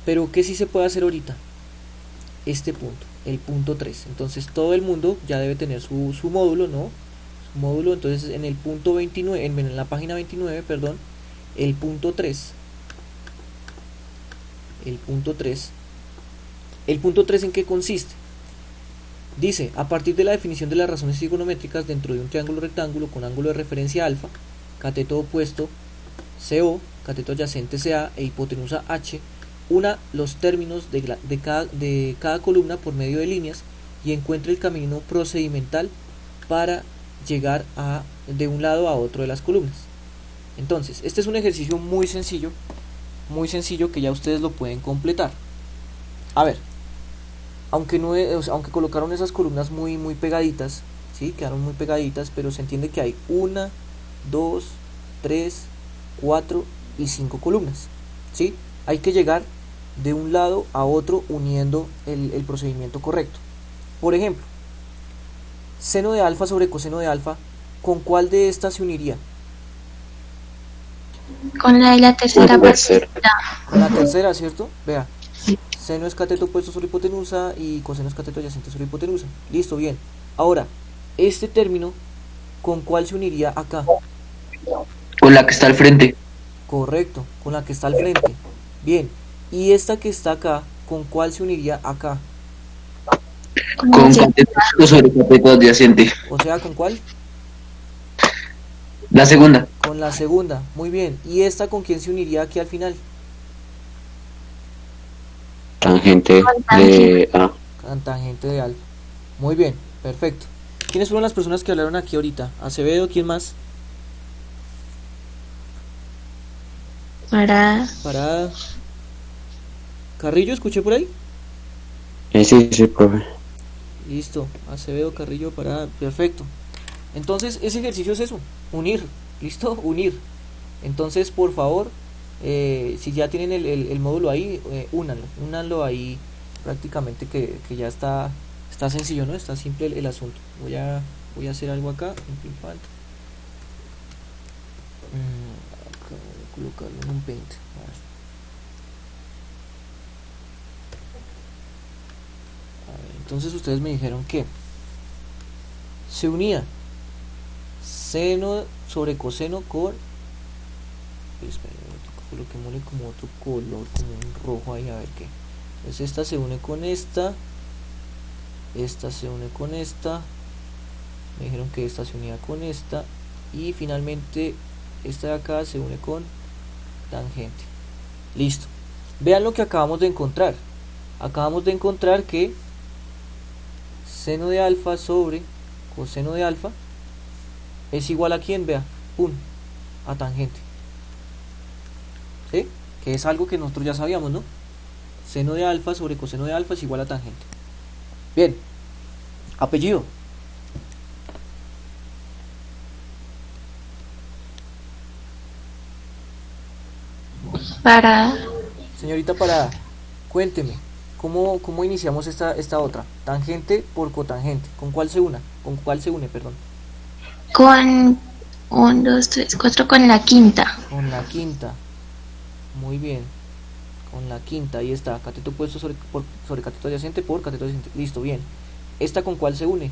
Pero ¿qué sí se puede hacer ahorita? Este punto, el punto 3. Entonces todo el mundo ya debe tener su módulo, ¿no? Su módulo. Entonces en el punto 29, en la página 29, perdón, el punto 3. El punto 3. ¿El punto 3 en qué consiste? Dice, a partir de la definición de las razones trigonométricas dentro de un triángulo rectángulo con ángulo de referencia alfa, cateto opuesto CO, cateto adyacente CA e hipotenusa H, una los términos de cada columna por medio de líneas y encuentre el camino procedimental para llegar de un lado a otro de las columnas. Entonces, este es un ejercicio muy sencillo que ya ustedes lo pueden completar. A ver, aunque colocaron esas columnas muy pegaditas, ¿sí? Quedaron muy pegaditas, pero se entiende que hay 1, 2, 3, 4 y 5 columnas, ¿sí? Hay que llegar de un lado a otro uniendo el procedimiento correcto. Por ejemplo, seno de alfa sobre coseno de alfa, ¿con cuál de estas se uniría? Con la de la tercera parte. Con la tercera, ¿cierto? Vea, seno es cateto opuesto sobre hipotenusa y coseno es cateto adyacente sobre hipotenusa. Listo, bien. Ahora, este término, ¿con cuál se uniría acá? Con la que está al frente. Correcto, con la que está al frente. Bien, y esta que está acá, ¿con cuál se uniría acá? Con cateto sobre cateto adyacente. O sea, ¿con cuál? La segunda. Con la segunda, muy bien. ¿Y esta con quién se uniría aquí al final? Tangente de A. Tangente de alfa. Muy bien, perfecto. ¿Quiénes fueron las personas que hablaron aquí ahorita? Acevedo, ¿quién más? Parada. Carrillo, ¿escuché por ahí? Sí, profe. Listo, Acevedo, Carrillo, Parada, perfecto. Entonces, ese ejercicio es eso, unir, ¿listo? Unir. Entonces, por favor, si ya tienen el módulo ahí, únanlo ahí prácticamente que ya está sencillo, ¿no? Está simple el asunto. Voy a hacer algo acá, voy a colocarlo en un paint. A ver, entonces ustedes me dijeron que se unía seno sobre coseno con espera, coloquémosle como otro color, como un rojo ahí, a ver qué. Entonces esta se une con esta se une con esta, me dijeron que esta se unía con esta, y finalmente esta de acá se une con tangente. Listo. Vean lo que acabamos de encontrar. Acabamos de encontrar que seno de alfa sobre coseno de alfa es igual a ¿quién? Vea, pum, a tangente. ¿Sí? Que es algo que nosotros ya sabíamos, ¿no? Seno de alfa sobre coseno de alfa es igual a tangente. Bien. Apellido. Para Señorita Parada, cuénteme, ¿cómo iniciamos esta otra? Tangente por cotangente. ¿Con cuál se une? ¿Con cuál se une, perdón? con 1, 2, 3, 4 con la quinta. Con la quinta. Muy bien. Con la quinta, ahí está. Cateto opuesto sobre cateto adyacente por cateto adyacente. Listo, bien. ¿Esta con cuál se une?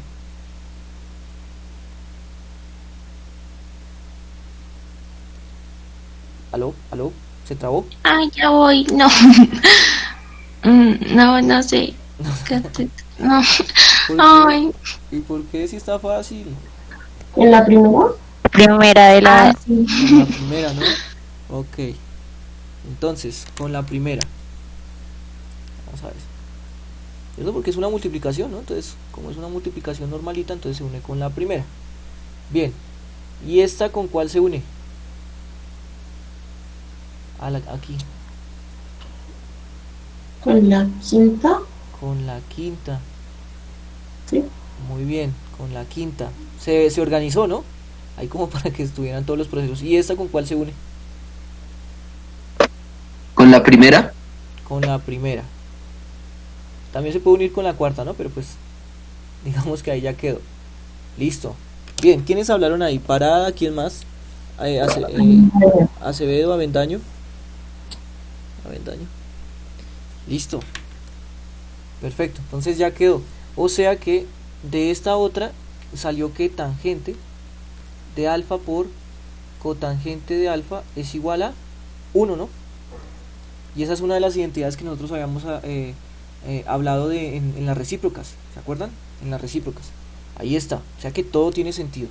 ¿Aló? ¿Aló? ¿Se trabó? Ay, ya voy. No. No sé. No. ¿Por qué? Ay. ¿Y por qué si está fácil? ¿En la primera? Primera de la... Sí. Con la primera, ¿no? Ok. Entonces, con la primera. Vamos a ver. Eso porque es una multiplicación, ¿no? Entonces, como es una multiplicación normalita, entonces se une con la primera. Bien. ¿Y esta con cuál se une? Aquí. ¿Con la quinta? Con la quinta. Sí. Muy bien, con la quinta. Se organizó, ¿no? Ahí como para que estuvieran todos los procesos. ¿Y esta con cuál se une? ¿Con la primera? Con la primera. También se puede unir con la cuarta, ¿no? Pero pues, digamos que ahí ya quedó. Listo. Bien, ¿quiénes hablaron ahí? Parada, ¿quién más? Acevedo, Avendaño. Listo. Perfecto, entonces ya quedó. O sea que de esta otra salió que tangente de alfa por cotangente de alfa es igual a 1, ¿no? Y esa es una de las identidades que nosotros habíamos hablado de en las recíprocas. ¿Se acuerdan? En las recíprocas. Ahí está. O sea que todo tiene sentido.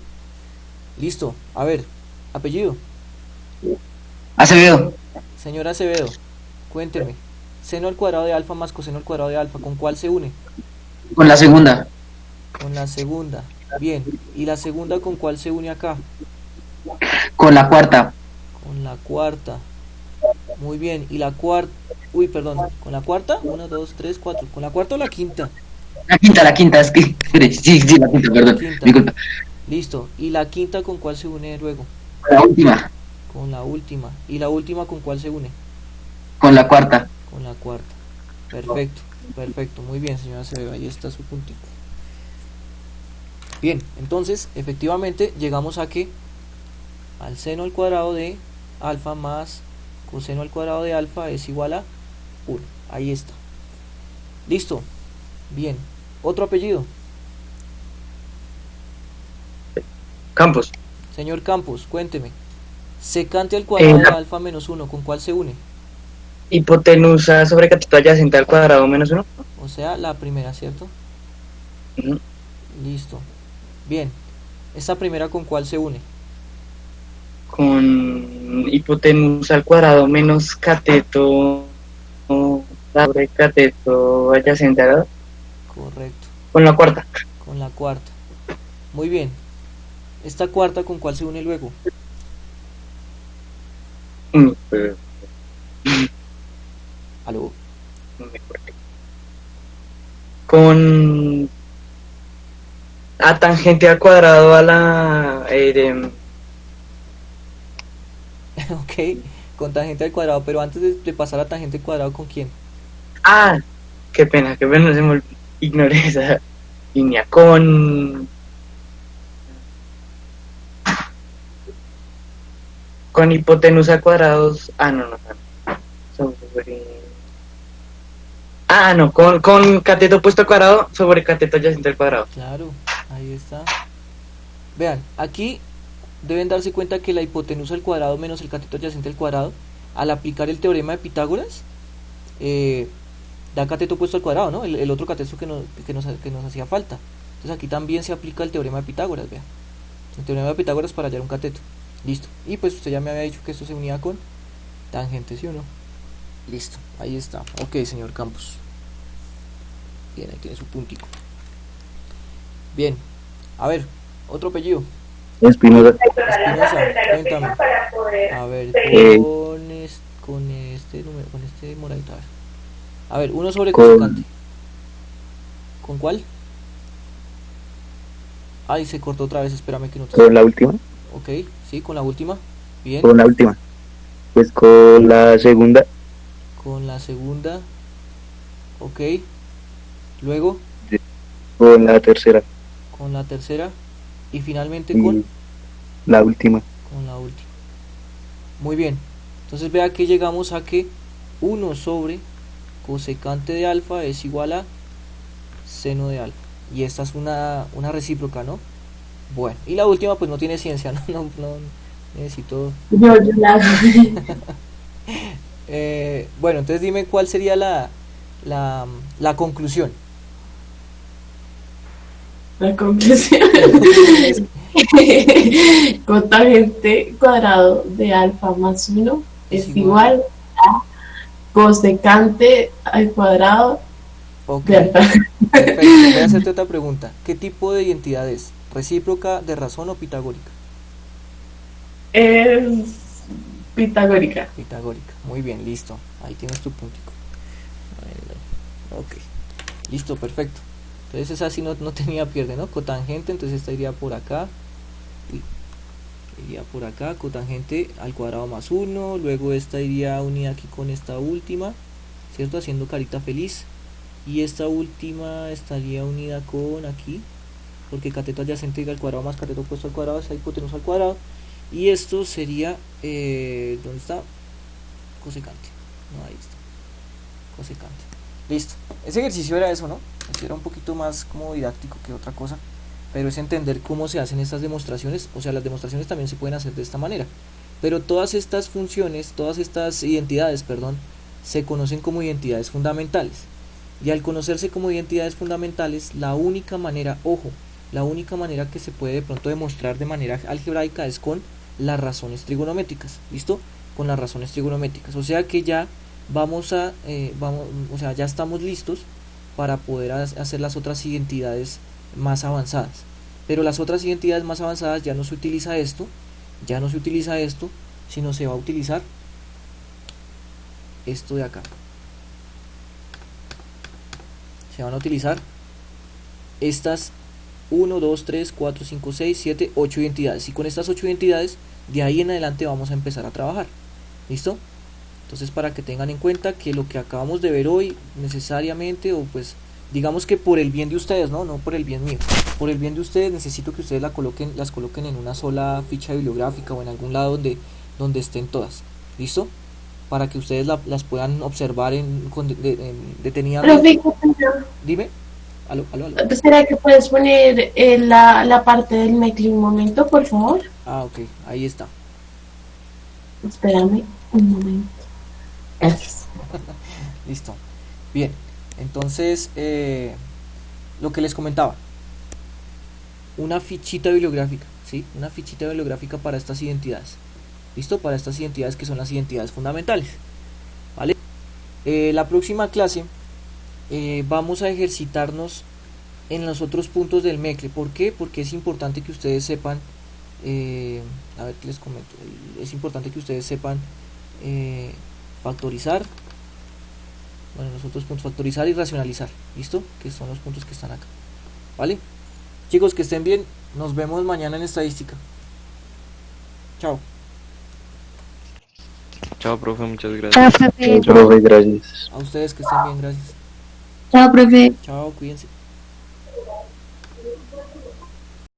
Listo. A ver, apellido. Acevedo. Señor Acevedo, cuénteme. Seno al cuadrado de alfa más coseno al cuadrado de alfa, ¿con cuál se une? Con la segunda. Con la segunda. Bien. ¿Y la segunda con cuál se une acá? Con la cuarta. Con la cuarta. Muy bien. ¿Y la cuarta? Uy, perdón. ¿Con la cuarta? 1, 2, 3, 4. ¿Con la cuarta o la quinta? La quinta, es que... Sí, la quinta, perdón. Quinta. Mi culpa. Listo. ¿Y la quinta con cuál se une luego? La última. Con la última. ¿Y la última con cuál se une? Con la cuarta. Con la cuarta. Perfecto. Perfecto. Muy bien, señora Acevedo. Ahí está su puntito. Bien, entonces, efectivamente, llegamos a que al seno al cuadrado de alfa más coseno al cuadrado de alfa es igual a 1. Ahí está. Listo. Bien. Otro apellido. Campos. Señor Campos, cuénteme. Secante al cuadrado de alfa menos 1, ¿con cuál se une? Hipotenusa sobre cateto adyacente al cuadrado menos 1. O sea, la primera, ¿cierto? Listo. Bien. ¿Esta primera con cuál se une? Con hipotenusa al cuadrado menos cateto sobre cateto adyacente al cuadrado. Correcto. Con la cuarta. Con la cuarta. Muy bien. ¿Esta cuarta con cuál se une luego? ¿Aló? Con a tangente al cuadrado a la Ok, con tangente al cuadrado, pero antes de pasar a tangente al cuadrado, ¿con quién? qué pena, se me ignoré esa línea. Con hipotenusa a cuadrados, con cateto opuesto al cuadrado sobre cateto adyacente al cuadrado. Claro, ahí está. Vean, aquí deben darse cuenta que la hipotenusa al cuadrado menos el cateto adyacente al cuadrado, al aplicar el teorema de Pitágoras, da cateto opuesto al cuadrado, ¿no? El otro cateto que nos hacía falta. Entonces aquí también se aplica el teorema de Pitágoras, vea. El teorema de Pitágoras para hallar un cateto. Listo. Y pues usted ya me había dicho que esto se unía con tangente, ¿sí o no? Listo, ahí está. Ok, señor Campos. Bien, ahí tiene su puntico. Bien, a ver, otro apellido. Espinosa. Espinosa, cuéntame. A ver, con este número, con este moradito. A ver, uno sobre cosecante. ¿Con cuál? Ay, se cortó otra vez, espérame que no te... ¿Con la última? Ok, sí, con la última. Bien. Con la última. Pues con la segunda. Con la segunda. Ok. Luego. Con la tercera. Con la tercera. Y finalmente Y con la última. la última. Muy bien. Entonces vea que llegamos a que 1 sobre cosecante de alfa es igual a seno de alfa. Y esta es una recíproca, ¿no? Bueno, y la última pues no tiene ciencia, no necesito... Yo la hago. Bueno, entonces dime cuál sería la conclusión. La conclusión. Cotangente cuadrado de alfa más 1 es igual a cosecante al cuadrado de alfa. Perfecto. Voy a hacerte otra pregunta. ¿Qué tipo de identidad es? ¿Recíproca, de razón o pitagórica? Es pitagórica. Pitagórica. Muy bien, listo. Ahí tienes tu puntico. Ok. Listo, perfecto. Entonces esa sí no tenía pierde, ¿no? Cotangente, entonces esta iría por acá. Iría por acá, cotangente al cuadrado más 1. Luego esta iría unida aquí con esta última, ¿cierto? Haciendo carita feliz. Y esta última estaría unida con aquí, porque cateto adyacente al cuadrado más cateto opuesto al cuadrado es la hipotenusa al cuadrado. Y esto sería, ¿dónde está? Cosecante. No, ahí está. Cosecante. Listo. Ese ejercicio era eso, ¿no? Ese era un poquito más como didáctico que otra cosa, pero es entender cómo se hacen estas demostraciones. O sea, las demostraciones también se pueden hacer de esta manera, pero todas estas funciones, todas estas identidades, perdón, se conocen como identidades fundamentales. Y al conocerse como identidades fundamentales, la única manera, ojo, la única manera que se puede de pronto demostrar de manera algebraica es con las razones trigonométricas. ¿Listo? Con las razones trigonométricas. O sea que ya o sea, ya estamos listos para poder hacer las otras identidades más avanzadas. Pero las otras identidades más avanzadas ya no se utiliza esto, sino se va a utilizar esto de acá. Se van a utilizar estas 1, 2, 3, 4, 5, 6, 7, 8 identidades. Y con estas 8 identidades, de ahí en adelante vamos a empezar a trabajar. ¿Listo? Entonces, para que tengan en cuenta que lo que acabamos de ver hoy, necesariamente, o pues digamos que por el bien de ustedes, no por el bien mío, por el bien de ustedes, necesito que ustedes las coloquen en una sola ficha bibliográfica o en algún lado donde estén todas. ¿Listo? Para que ustedes las puedan observar detenidamente. Dime. ¿Aló? ¿Será que puedes poner la parte del Mecli un momento, por favor? Ah, ok, ahí está. Espérame un momento. Gracias. Listo. Bien, entonces lo que les comentaba, una fichita bibliográfica, ¿sí? Una fichita bibliográfica para estas identidades. ¿Listo? Para estas identidades que son las identidades fundamentales. ¿Vale? La próxima clase vamos a ejercitarnos en los otros puntos del Mecli. ¿Por qué? Porque es importante que ustedes sepan, a ver qué les comento, es importante que ustedes sepan factorizar, bueno, los otros puntos, factorizar y racionalizar. ¿Listo? Que son los puntos que están acá. ¿Vale? Chicos, que estén bien. Nos vemos mañana en estadística. Chao. Chao, profe, muchas gracias. Chao, profe. Profe, gracias. A ustedes que estén bien, gracias. Chao, profe. Chao, cuídense.